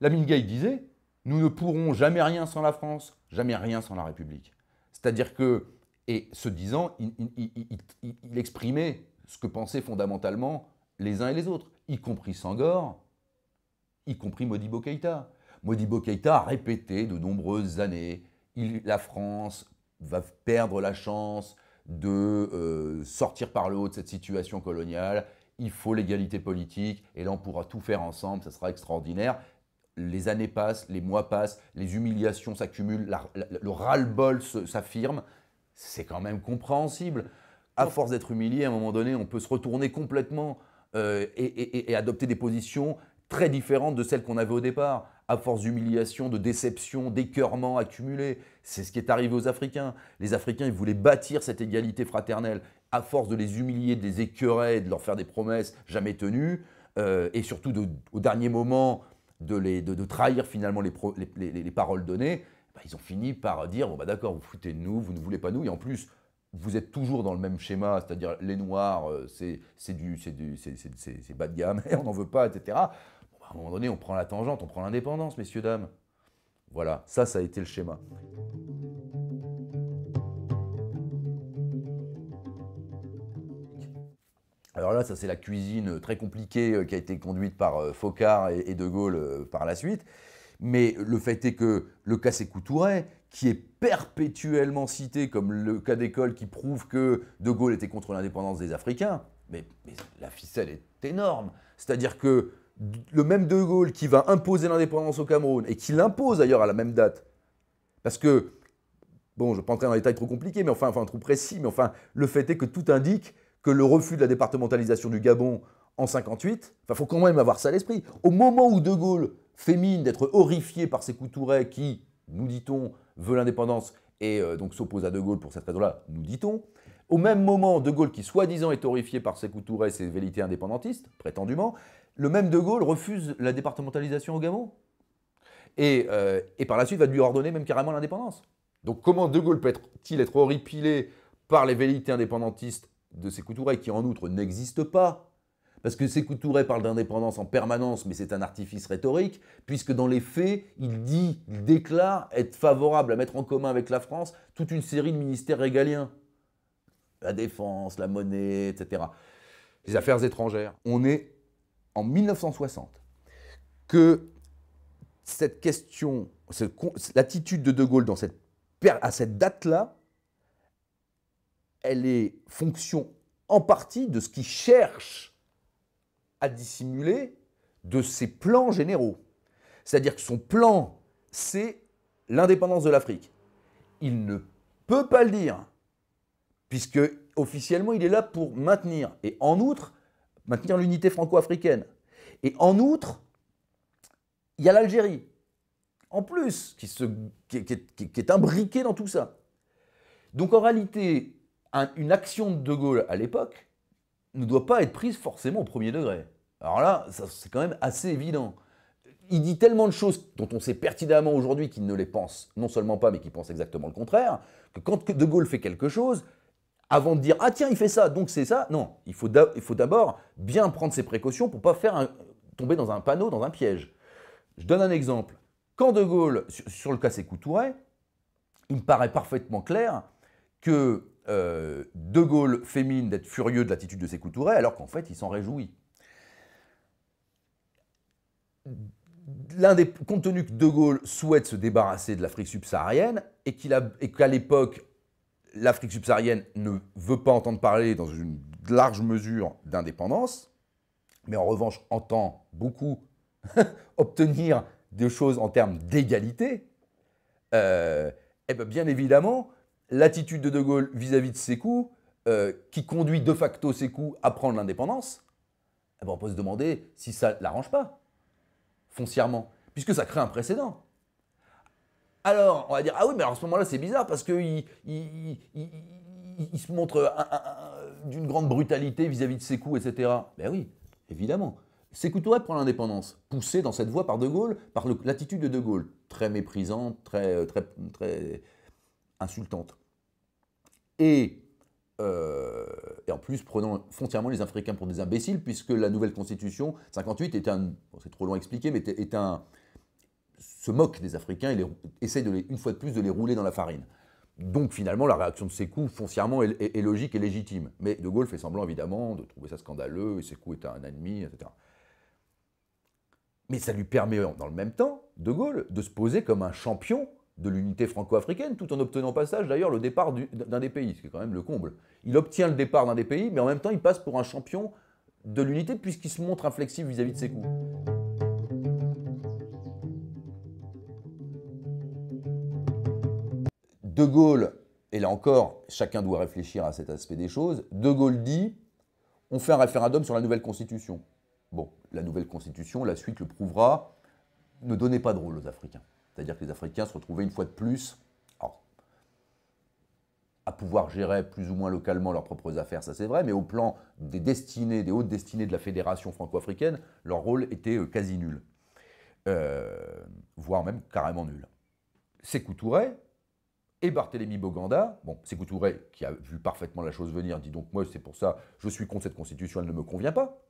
S1: Lamine Gueye disait: nous ne pourrons jamais rien sans la France, jamais rien sans la République. C'est-à-dire que, et ce disant, il exprimait ce que pensaient fondamentalement les uns et les autres, y compris Senghor, y compris Modibo Keïta. Modibo Keïta a répété de nombreuses années, la France va perdre la chance de sortir par le haut de cette situation coloniale, il faut l'égalité politique, et là on pourra tout faire ensemble, ça sera extraordinaire. Les années passent, les mois passent, les humiliations s'accumulent, le ras-le-bol s'affirme, c'est quand même compréhensible. À force d'être humilié, à un moment donné, on peut se retourner complètement et adopter des positions très différentes de celles qu'on avait au départ, à force d'humiliation, de déception, d'écœurement accumulés. C'est ce qui est arrivé aux Africains. Les Africains, ils voulaient bâtir cette égalité fraternelle. À force de les humilier, de les écœurer, de leur faire des promesses jamais tenues, et surtout au dernier moment de trahir finalement les paroles données, bah, ils ont fini par dire bon, bah, d'accord, vous foutez de nous, vous ne voulez pas nous, et en plus, vous êtes toujours dans le même schéma, c'est-à-dire les Noirs, c'est bas de gamme, et on n'en veut pas, etc. Bon, bah, à un moment donné, on prend la tangente, on prend l'indépendance, messieurs, dames. Voilà, ça a été le schéma. Alors là, ça c'est la cuisine très compliquée qui a été conduite par Foccart et De Gaulle par la suite. Mais le fait est que le cas Sékou Touré, qui est perpétuellement cité comme le cas d'école qui prouve que De Gaulle était contre l'indépendance des Africains, mais la ficelle est énorme. C'est-à-dire que le même De Gaulle qui va imposer l'indépendance au Cameroun, et qui l'impose d'ailleurs à la même date, parce que, bon, je ne vais pas entrer dans les détails trop compliqués, mais enfin trop précis, mais enfin, le fait est que tout indique que le refus de la départementalisation du Gabon en 1958, il faut quand même avoir ça à l'esprit. Au moment où De Gaulle fait mine d'être horrifié par Sékou Touré qui, nous dit-on, veut l'indépendance et donc s'oppose à De Gaulle pour cette raison-là, nous dit-on, au même moment, De Gaulle, qui soi-disant est horrifié par Sékou Touré et ses velléités indépendantistes, prétendument, le même De Gaulle refuse la départementalisation au Gabon. Et par la suite va lui ordonner même carrément l'indépendance. Donc comment De Gaulle peut-il être horripilé par les velléités indépendantistes de Sékou Touré, qui en outre n'existe pas, parce que Sékou Touré parle d'indépendance en permanence, mais c'est un artifice rhétorique, puisque dans les faits, il déclare être favorable à mettre en commun avec la France toute une série de ministères régaliens. La défense, la monnaie, etc. Les affaires étrangères. On est en 1960. Que cette question, l'attitude de De Gaulle à cette date-là, elle est fonction en partie de ce qu'il cherche à dissimuler de ses plans généraux. C'est-à-dire que son plan, c'est l'indépendance de l'Afrique. Il ne peut pas le dire, puisque officiellement, il est là pour maintenir, et en outre, maintenir l'unité franco-africaine. Et en outre, il y a l'Algérie, en plus, qui est imbriquée dans tout ça. Donc en réalité, une action de De Gaulle à l'époque ne doit pas être prise forcément au premier degré. Alors là, c'est quand même assez évident. Il dit tellement de choses dont on sait pertinemment aujourd'hui qu'il ne les pense non seulement pas, mais qu'il pense exactement le contraire, que quand De Gaulle fait quelque chose, avant de dire « Ah tiens, il fait ça, donc c'est ça », non, il faut d'abord bien prendre ses précautions pour ne pas tomber dans un panneau, dans un piège. Je donne un exemple. Quand De Gaulle, sur le cas Sékou Touré, il me paraît parfaitement clair que De Gaulle fait mine d'être furieux de l'attitude de Sékou Touré, alors qu'en fait, il s'en réjouit. Compte tenu que De Gaulle souhaite se débarrasser de l'Afrique subsaharienne et qu'à l'époque, l'Afrique subsaharienne ne veut pas entendre parler dans une large mesure d'indépendance, mais en revanche entend beaucoup obtenir des choses en termes d'égalité, eh bien évidemment, l'attitude de Gaulle vis-à-vis de Sékou, qui conduit de facto Sékou à prendre l'indépendance, eh ben on peut se demander si ça ne l'arrange pas, foncièrement, puisque ça crée un précédent. Alors, on va dire, ah oui, mais alors à ce moment-là, c'est bizarre, parce qu'il se montre d'une grande brutalité vis-à-vis de Sékou, etc. Ben oui, évidemment. Sékou Touré prend l'indépendance, poussé dans cette voie par De Gaulle, par l'attitude de De Gaulle, très méprisante, très insultante. Et en plus, prenant foncièrement les Africains pour des imbéciles, puisque la nouvelle constitution, 58, c'est trop long à expliquer, mais se moque des Africains et essaie une fois de plus de les rouler dans la farine. Donc finalement, la réaction de Sékou, foncièrement, est logique et légitime. Mais De Gaulle fait semblant, évidemment, de trouver ça scandaleux, et Sékou est un ennemi, etc. Mais ça lui permet, dans le même temps, De Gaulle, de se poser comme un champion de l'unité franco-africaine, tout en obtenant au passage, d'ailleurs, le départ d'un des pays, ce qui est quand même le comble. Il obtient le départ d'un des pays, mais en même temps, il passe pour un champion de l'unité, puisqu'il se montre inflexible vis-à-vis de Sékou. De Gaulle, et là encore, chacun doit réfléchir à cet aspect des choses, De Gaulle dit, on fait un référendum sur la nouvelle constitution. Bon, la nouvelle constitution, la suite le prouvera, ne donnait pas de rôle aux Africains. C'est-à-dire que les Africains se retrouvaient une fois de plus à pouvoir gérer plus ou moins localement leurs propres affaires, ça c'est vrai, mais au plan des destinées, des hautes destinées de la fédération franco-africaine, leur rôle était quasi nul, voire même carrément nul. Sékou Touré et Barthélemy Boganda, bon, Sékou Touré, qui a vu parfaitement la chose venir, dit donc moi c'est pour ça, je suis contre cette constitution, elle ne me convient pas.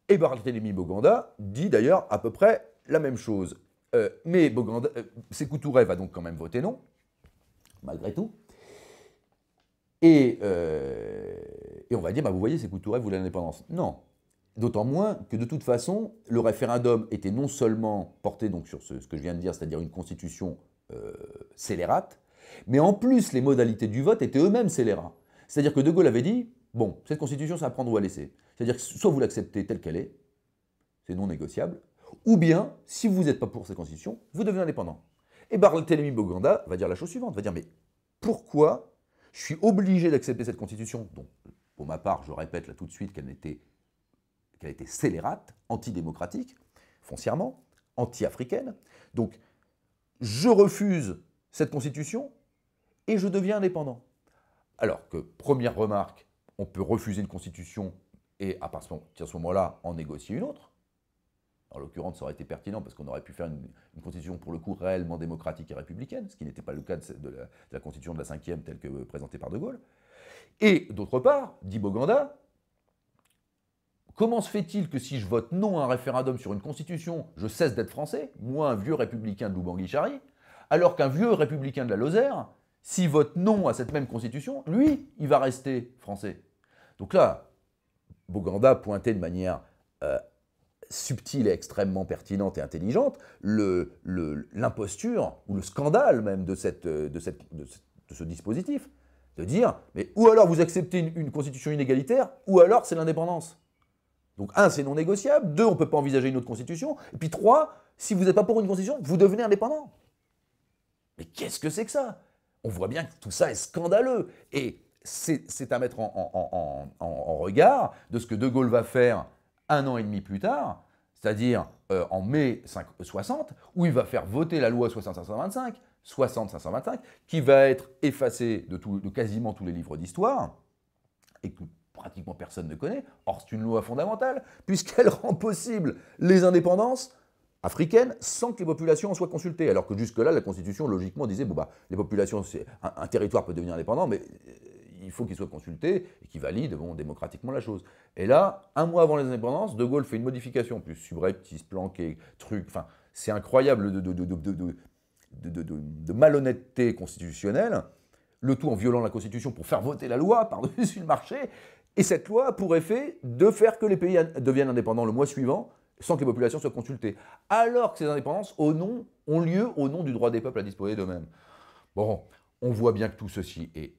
S1: Et Barthélemy Boganda dit d'ailleurs à peu près la même chose. Mais Sékou Touré va donc quand même voter non, malgré tout. Et on va dire, bah, vous voyez, Sékou Touré voulait l'indépendance. Non. D'autant moins que de toute façon, le référendum était non seulement porté donc, sur ce que je viens de dire, c'est-à-dire une constitution scélérate, mais en plus, les modalités du vote étaient eux-mêmes scélérats. C'est-à-dire que De Gaulle avait dit, bon, cette constitution, c'est à prendre ou à laisser. C'est-à-dire que soit vous l'acceptez telle qu'elle est, c'est non négociable, ou bien, si vous n'êtes pas pour cette constitution, vous devenez indépendant. Et Barthélemy Boganda va dire la chose suivante, va dire, mais pourquoi je suis obligé d'accepter cette constitution, dont, pour ma part, je répète là tout de suite qu'elle était scélérate, antidémocratique, foncièrement, anti-africaine. Donc, je refuse cette constitution et je deviens indépendant. Alors que, première remarque, on peut refuser une constitution et à partir de ce moment-là, en négocier une autre. En l'occurrence, ça aurait été pertinent parce qu'on aurait pu faire une constitution pour le coup réellement démocratique et républicaine, ce qui n'était pas le cas de la constitution de la 5e telle que présentée par De Gaulle. Et d'autre part, dit Boganda, comment se fait-il que si je vote non à un référendum sur une constitution, je cesse d'être français, moi un vieux républicain de Lubangui-Chari, alors qu'un vieux républicain de la Lozère, s'il vote non à cette même constitution, lui, il va rester français. Donc là, Boganda pointait de manière subtile et extrêmement pertinente et intelligente, l'imposture, ou le scandale même de ce dispositif, de dire, mais ou alors vous acceptez une constitution inégalitaire, ou alors c'est l'indépendance. Donc 1, c'est non négociable, 2, on ne peut pas envisager une autre constitution, et puis 3, si vous n'êtes pas pour une constitution, vous devenez indépendant. Mais qu'est-ce que c'est que ça? On voit bien que tout ça est scandaleux, et c'est à mettre en regard de ce que De Gaulle va faire 1 an et demi plus tard, c'est-à-dire en mai 60, où il va faire voter la loi 60-525, qui va être effacée de quasiment tous les livres d'histoire, et que pratiquement personne ne connaît. Or, c'est une loi fondamentale, puisqu'elle rend possible les indépendances africaines sans que les populations en soient consultées. Alors que jusque-là, la Constitution, logiquement, disait, bon, bah, les populations, un territoire peut devenir indépendant, mais il faut qu'il soit consulté et qu'il valide démocratiquement la chose. Et là, 1 mois avant les indépendances, De Gaulle fait une modification, plus subreptice, planquée, truc, enfin, c'est incroyable de malhonnêteté constitutionnelle, le tout en violant la Constitution pour faire voter la loi par-dessus le marché, et cette loi a pour effet de faire que les pays deviennent indépendants le mois suivant, sans que les populations soient consultées. Alors que ces indépendances ont lieu au nom du droit des peuples à disposer d'eux-mêmes. Bon, on voit bien que tout ceci est,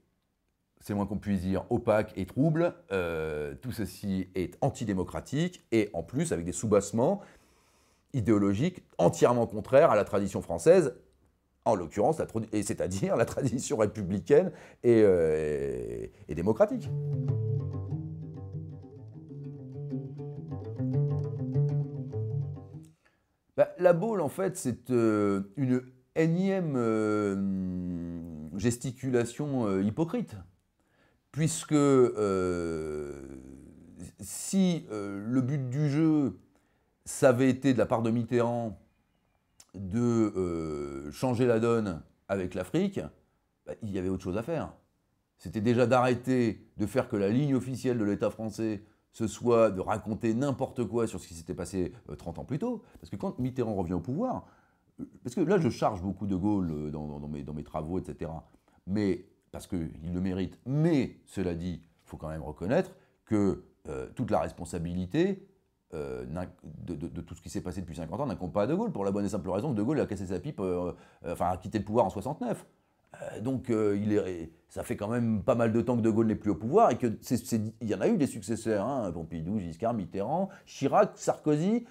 S1: c'est le moins qu'on puisse dire, opaque et trouble, tout ceci est antidémocratique, et en plus avec des soubassements idéologiques entièrement contraires à la tradition française, en l'occurrence, c'est-à-dire la tradition républicaine et démocratique. Bah, la Baule, en fait, c'est une énième gesticulation hypocrite. Puisque si le but du jeu, ça avait été de la part de Mitterrand de changer la donne avec l'Afrique, bah, il y avait autre chose à faire. C'était déjà d'arrêter de faire que la ligne officielle de l'État français ce soit de raconter n'importe quoi sur ce qui s'était passé 30 ans plus tôt. Parce que quand Mitterrand revient au pouvoir, parce que là je charge beaucoup de Gaulle dans mes travaux, etc. Mais, parce qu'il le mérite. Mais, cela dit, il faut quand même reconnaître que toute la responsabilité de tout ce qui s'est passé depuis 50 ans n'incombe pas à De Gaulle, pour la bonne et simple raison que De Gaulle a cassé sa pipe, a quitté le pouvoir en 69. Donc ça fait quand même pas mal de temps que De Gaulle n'est plus au pouvoir et qu'il y en a eu des successeurs, hein, Pompidou, Giscard, Mitterrand, Chirac, Sarkozy,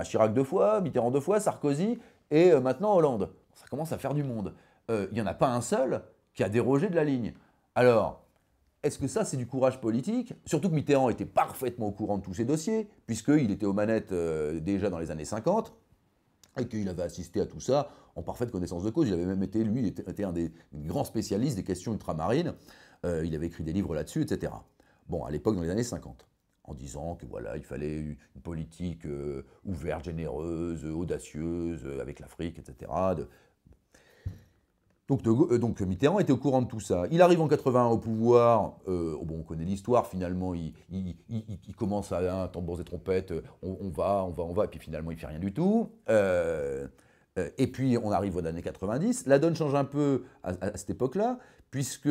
S1: Chirac 2 fois, Mitterrand 2 fois, Sarkozy et maintenant Hollande. Ça commence à faire du monde. Il n'y en a pas un seul qui a dérogé de la ligne. Alors, est-ce que ça, c'est du courage politique? Surtout que Mitterrand était parfaitement au courant de tous ces dossiers, puisqu'il était aux manettes déjà dans les années 50, et qu'il avait assisté à tout ça en parfaite connaissance de cause. Il avait même été, lui, il était un des grands spécialistes des questions ultramarines. Il avait écrit des livres là-dessus, etc. Bon, à l'époque, dans les années 50, en disant que voilà, il fallait une politique ouverte, généreuse, audacieuse, avec l'Afrique, etc. Donc Mitterrand était au courant de tout ça. Il arrive en 81 au pouvoir, bon, on connaît l'histoire, finalement il commence à tambours et trompettes, on va, et puis finalement il ne fait rien du tout. Et puis on arrive aux années 90, la donne change un peu à cette époque-là, puisque on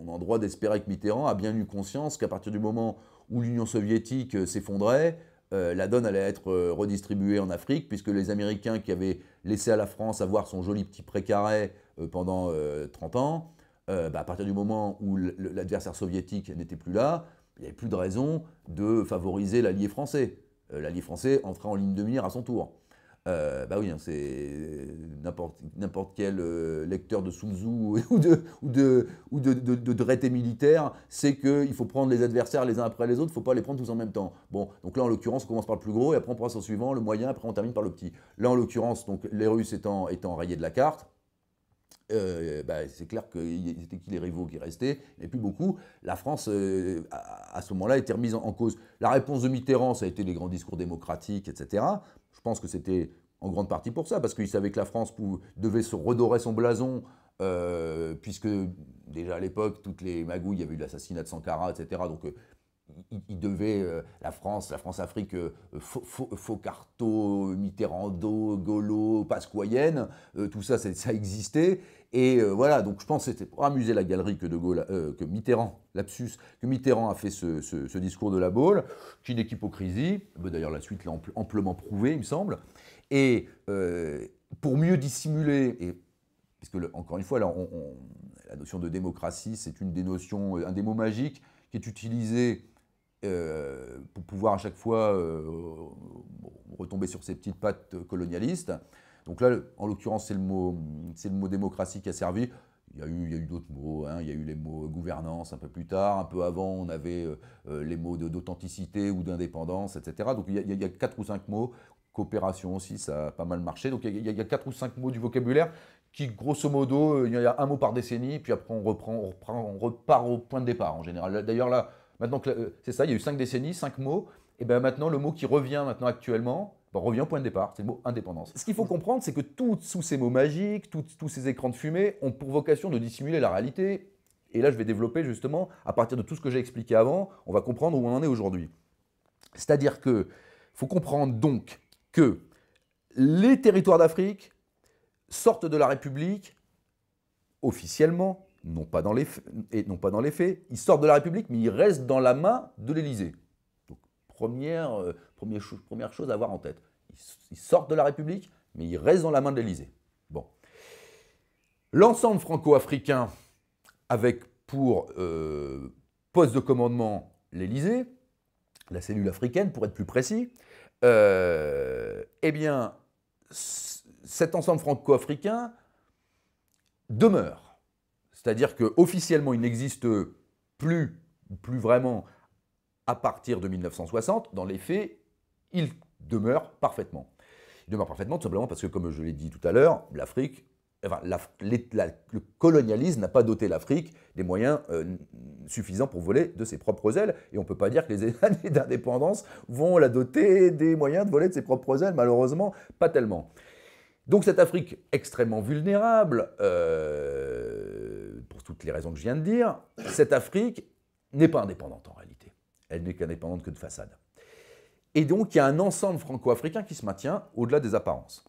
S1: a le droit d'espérer que Mitterrand a bien eu conscience qu'à partir du moment où l'Union soviétique s'effondrait, la donne allait être redistribuée en Afrique, puisque les Américains qui avaient laissé à la France avoir son joli petit précaré pendant 30 ans, à partir du moment où l'adversaire soviétique n'était plus là, il n'y avait plus de raison de favoriser l'allié français. L'allié français entrait en ligne de mire à son tour. Oui, hein, c'est n'importe quel lecteur de Sun Tzu ou de traité militaire, c'est qu'il faut prendre les adversaires les uns après les autres, il ne faut pas les prendre tous en même temps. Bon, donc là en l'occurrence on commence par le plus gros et après on passe au suivant, le moyen, après on termine par le petit. Là en l'occurrence, donc les Russes étant rayés de la carte, c'est clair que c'était qui les rivaux qui restaient, il n'y avait plus beaucoup. La France, à ce moment-là, était remise en cause. La réponse de Mitterrand, ça a été les grands discours démocratiques, etc. Je pense que c'était en grande partie pour ça, parce qu'il savait que la France devait se redorer son blason, puisque déjà à l'époque, toutes les magouilles, il y avait eu l'assassinat de Sankara, etc. Donc il devait, la France-Afrique, Faucarto, Mitterrando, Gaulo, Pasquoyenne, tout ça, ça existait. Et voilà, donc je pense que c'était pour amuser la galerie que Mitterrand, lapsus, que Mitterrand a fait ce discours de la Baule, qui n'est qu'hypocrisie. D'ailleurs, la suite l'a amplement prouvé, il me semble. Et pour mieux dissimuler, puisque encore une fois, là, la notion de démocratie, c'est une des notions, un des mots magiques qui est utilisé pour pouvoir à chaque fois retomber sur ses petites pattes colonialistes. Donc là, en l'occurrence, c'est le mot démocratie qui a servi. Il y a eu d'autres mots, hein. Il y a eu les mots gouvernance un peu plus tard. Un peu avant, on avait les mots d'authenticité ou d'indépendance, etc. Donc il y a 4 ou 5 mots. Coopération aussi, ça a pas mal marché. Donc il y a 4 ou 5 mots du vocabulaire qui, grosso modo, il y a un mot par décennie, puis après on repart au point de départ en général. D'ailleurs là, maintenant que c'est ça, il y a eu 5 décennies, 5 mots, et bien maintenant le mot qui revient maintenant actuellement, revient au point de départ, c'est le mot indépendance. Ce qu'il faut comprendre, c'est que tous ces mots magiques, tous ces écrans de fumée ont pour vocation de dissimuler la réalité. Et là, je vais développer justement, à partir de tout ce que j'ai expliqué avant, on va comprendre où on en est aujourd'hui. C'est-à-dire qu'il faut comprendre donc que les territoires d'Afrique sortent de la République officiellement, non pas dans les faits, ils sortent de la République, mais ils restent dans la main de l'Élysée. Donc première chose à avoir en tête. Ils sortent de la République, mais ils restent dans la main de l'Élysée. Bon. L'ensemble franco-africain, avec pour poste de commandement l'Élysée, la cellule africaine pour être plus précis, eh bien, cet ensemble franco-africain demeure. C'est-à-dire qu'officiellement, il n'existe plus vraiment à partir de 1960. Dans les faits, il demeure parfaitement. Il demeure parfaitement tout simplement parce que, comme je l'ai dit tout à l'heure, l'Afrique, le colonialisme n'a pas doté l'Afrique des moyens suffisants pour voler de ses propres ailes. Et on ne peut pas dire que les années d'indépendance vont la doter des moyens de voler de ses propres ailes, malheureusement, pas tellement. Donc cette Afrique extrêmement vulnérable, pour toutes les raisons que je viens de dire, cette Afrique n'est pas indépendante en réalité. Elle n'est qu'indépendante que de façade. Et donc, il y a un ensemble franco-africain qui se maintient au-delà des apparences.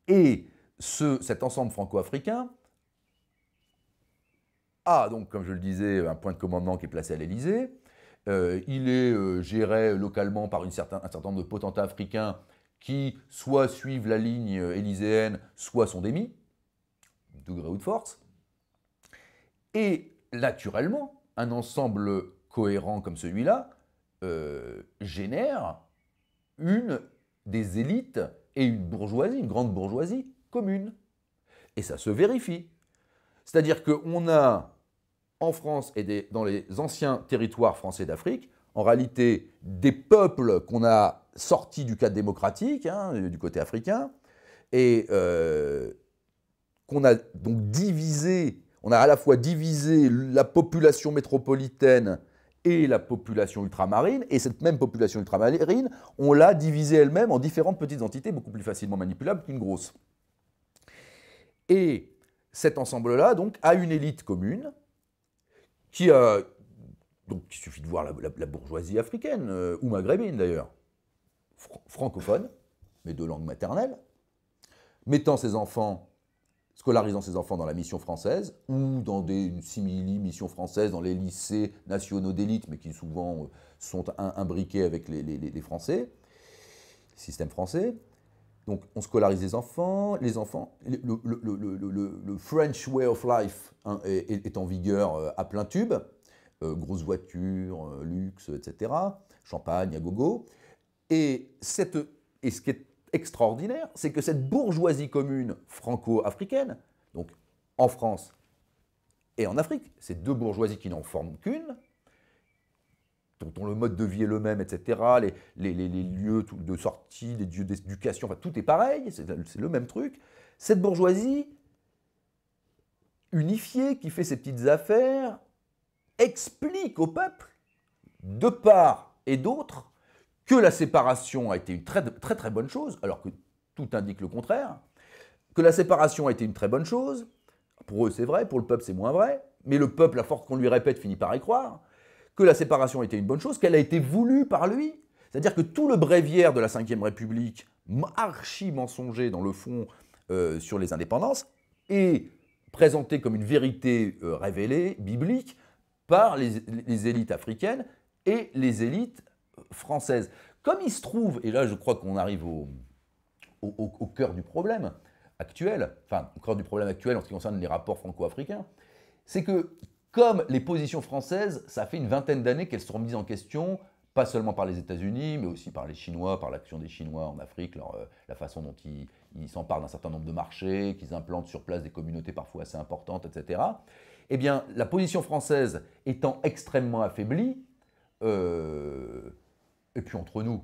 S1: Et cet ensemble franco-africain a, donc, comme je le disais, un point de commandement qui est placé à l'Élysée. Il est géré localement par un certain nombre de potentats africains qui soit suivent la ligne élyséenne, soit sont démis, de gré ou de force. Et naturellement, un ensemble cohérent comme celui-là génère des élites et une bourgeoisie, une grande bourgeoisie commune. Et ça se vérifie. C'est-à-dire qu'on a en France et dans les anciens territoires français d'Afrique, en réalité, des peuples qu'on a sortis du cadre démocratique, du côté africain, et qu'on a donc divisé, on a à la fois divisé la population métropolitaine et la population ultramarine, et cette même population ultramarine, on l'a divisée elle-même en différentes petites entités, beaucoup plus facilement manipulables qu'une grosse. Et cet ensemble-là, donc, a une élite commune, qui a, donc il suffit de voir la bourgeoisie africaine, ou maghrébine d'ailleurs, francophone, mais de langue maternelle, mettant ses enfants, scolarisant ses enfants dans la mission française, ou dans une simili-mission française, dans les lycées nationaux d'élite, mais qui souvent sont imbriqués avec les Français, système français. Donc on scolarise les enfants, le French way of life est en vigueur à plein tube, grosses voitures, luxe, etc., champagne à gogo. Et ce qui est extraordinaire, c'est que cette bourgeoisie commune franco-africaine, donc en France et en Afrique, ces deux bourgeoisies qui n'en forment qu'une, dont le mode de vie est le même, etc., les lieux de sortie, les lieux d'éducation, enfin, tout est pareil, c'est le même truc. Cette bourgeoisie unifiée, qui fait ses petites affaires, explique au peuple, de part et d'autre, que la séparation a été une très très bonne chose, alors que tout indique le contraire, que la séparation a été une très bonne chose. Pour eux c'est vrai, pour le peuple c'est moins vrai, mais le peuple, à force qu'on lui répète, finit par y croire, que la séparation était une bonne chose, qu'elle a été voulue par lui. C'est-à-dire que tout le bréviaire de la Ve République, archi-mensonger dans le fond sur les indépendances, est présenté comme une vérité révélée, biblique, par les élites africaines et les élites françaises. Comme il se trouve, et là je crois qu'on arrive au cœur du problème actuel, enfin au cœur du problème actuel en ce qui concerne les rapports franco-africains, c'est que comme les positions françaises, ça fait une vingtaine d'années qu'elles sont remises en question, pas seulement par les États-Unis, mais aussi par les Chinois, par l'action des Chinois en Afrique, la façon dont ils s'emparent d'un certain nombre de marchés, qu'ils implantent sur place des communautés parfois assez importantes, etc. Eh bien, la position française étant extrêmement affaiblie, et puis entre nous,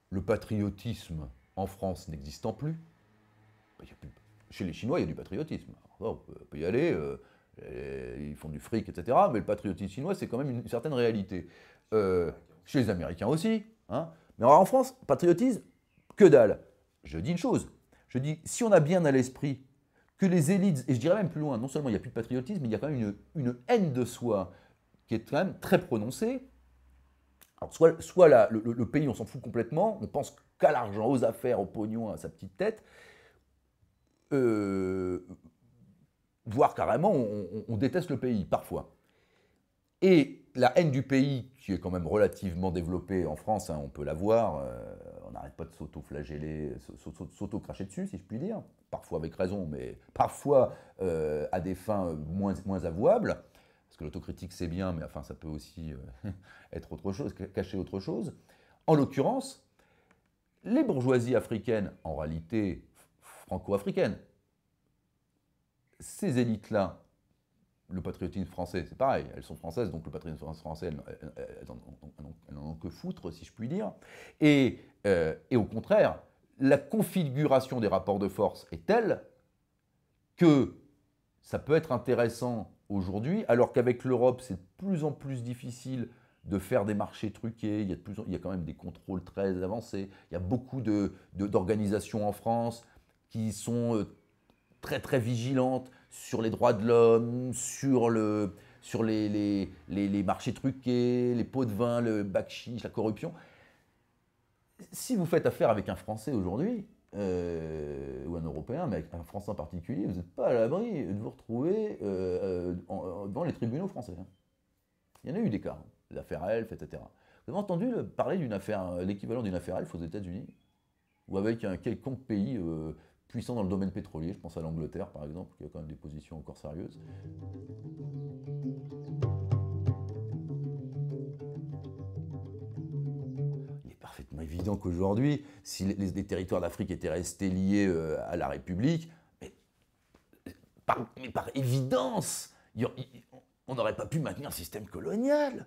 S1: le patriotisme en France n'existant plus, chez les Chinois, il y a du patriotisme. Alors, on peut y aller, ils font du fric, etc. Mais le patriotisme chinois, c'est quand même une certaine réalité. Chez les Américains aussi. Hein. Mais alors en France, patriotisme, que dalle. Je dis une chose. Je dis, si on a bien à l'esprit que les élites, et je dirais même plus loin, non seulement il n'y a plus de patriotisme, mais il y a quand même une haine de soi qui est quand même très prononcée. Alors soit le pays, on s'en fout complètement, on pense qu'à l'argent, aux affaires, au pognon, à sa petite tête, voire carrément, on déteste le pays, parfois. Et la haine du pays, qui est quand même relativement développée en France, on peut la voir, on n'arrête pas de s'auto-flageller, s'auto-cracher dessus, si je puis dire, parfois avec raison, mais parfois à des fins moins avouables, parce que l'autocritique c'est bien, mais enfin ça peut aussi être autre chose, cacher autre chose. En l'occurrence, les bourgeoisies africaines, en réalité franco-africaines, ces élites-là, le patriotisme français, c'est pareil, elles sont françaises, donc le patriotisme français, elles n'en ont que foutre, si je puis dire. Et au contraire, la configuration des rapports de force est telle que ça peut être intéressant aujourd'hui, alors qu'avec l'Europe, c'est de plus en plus difficile de faire des marchés truqués, il y a quand même des contrôles très avancés, il y a beaucoup d'organisations en France qui sont très très vigilantes sur les droits de l'homme, sur les marchés truqués, les pots de vin, le bakchich, la corruption. si vous faites affaire avec un Français aujourd'hui, ou un Européen, mais avec un Français en particulier, vous n'êtes pas à l'abri de vous retrouver devant les tribunaux français. Hein. Il y en a eu des cas, l'affaire Elf, etc. Vous avez entendu parler d'une affaire, l'équivalent d'une affaire Elf aux États-Unis, ou avec un quelconque pays puissant dans le domaine pétrolier, je pense à l'Angleterre par exemple, qui a quand même des positions encore sérieuses. Il est parfaitement évident qu'aujourd'hui, si les territoires d'Afrique étaient restés liés à la République, mais par évidence, on n'aurait pas pu maintenir un système colonial.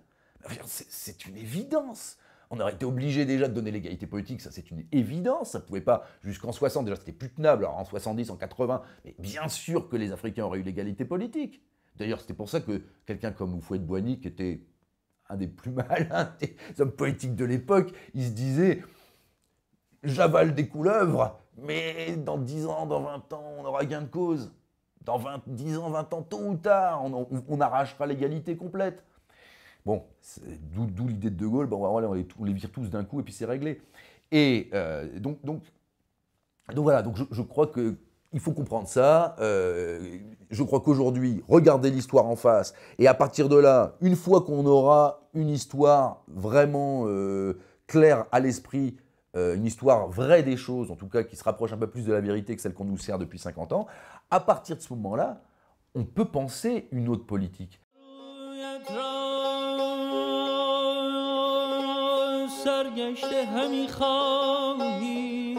S1: C'est une évidence. On aurait été obligé déjà de donner l'égalité politique, ça c'est une évidence. Ça ne pouvait pas, jusqu'en 60, déjà c'était plus tenable, alors en 70, en 80, mais bien sûr que les Africains auraient eu l'égalité politique. D'ailleurs, c'était pour ça que quelqu'un comme Houphouët-Boigny, qui était un des plus malins des hommes politiques de l'époque, il se disait « j'avale des couleuvres, mais dans 10 ans, dans 20 ans, on aura gain de cause. Dans 10 ans, 20 ans, tôt ou tard, on arrachera l'égalité complète. » Bon, d'où l'idée de De Gaulle, bon, on les vire tous d'un coup et puis c'est réglé. Et donc voilà, donc je crois qu'il faut comprendre ça. Je crois qu'aujourd'hui, regardez l'histoire en face. Et à partir de là, une fois qu'on aura une histoire vraiment claire à l'esprit, une histoire vraie des choses, en tout cas qui se rapproche un peu plus de la vérité que celle qu'on nous sert depuis 50 ans, à partir de ce moment-là, on peut penser une autre politique. سرگشته همی خواهی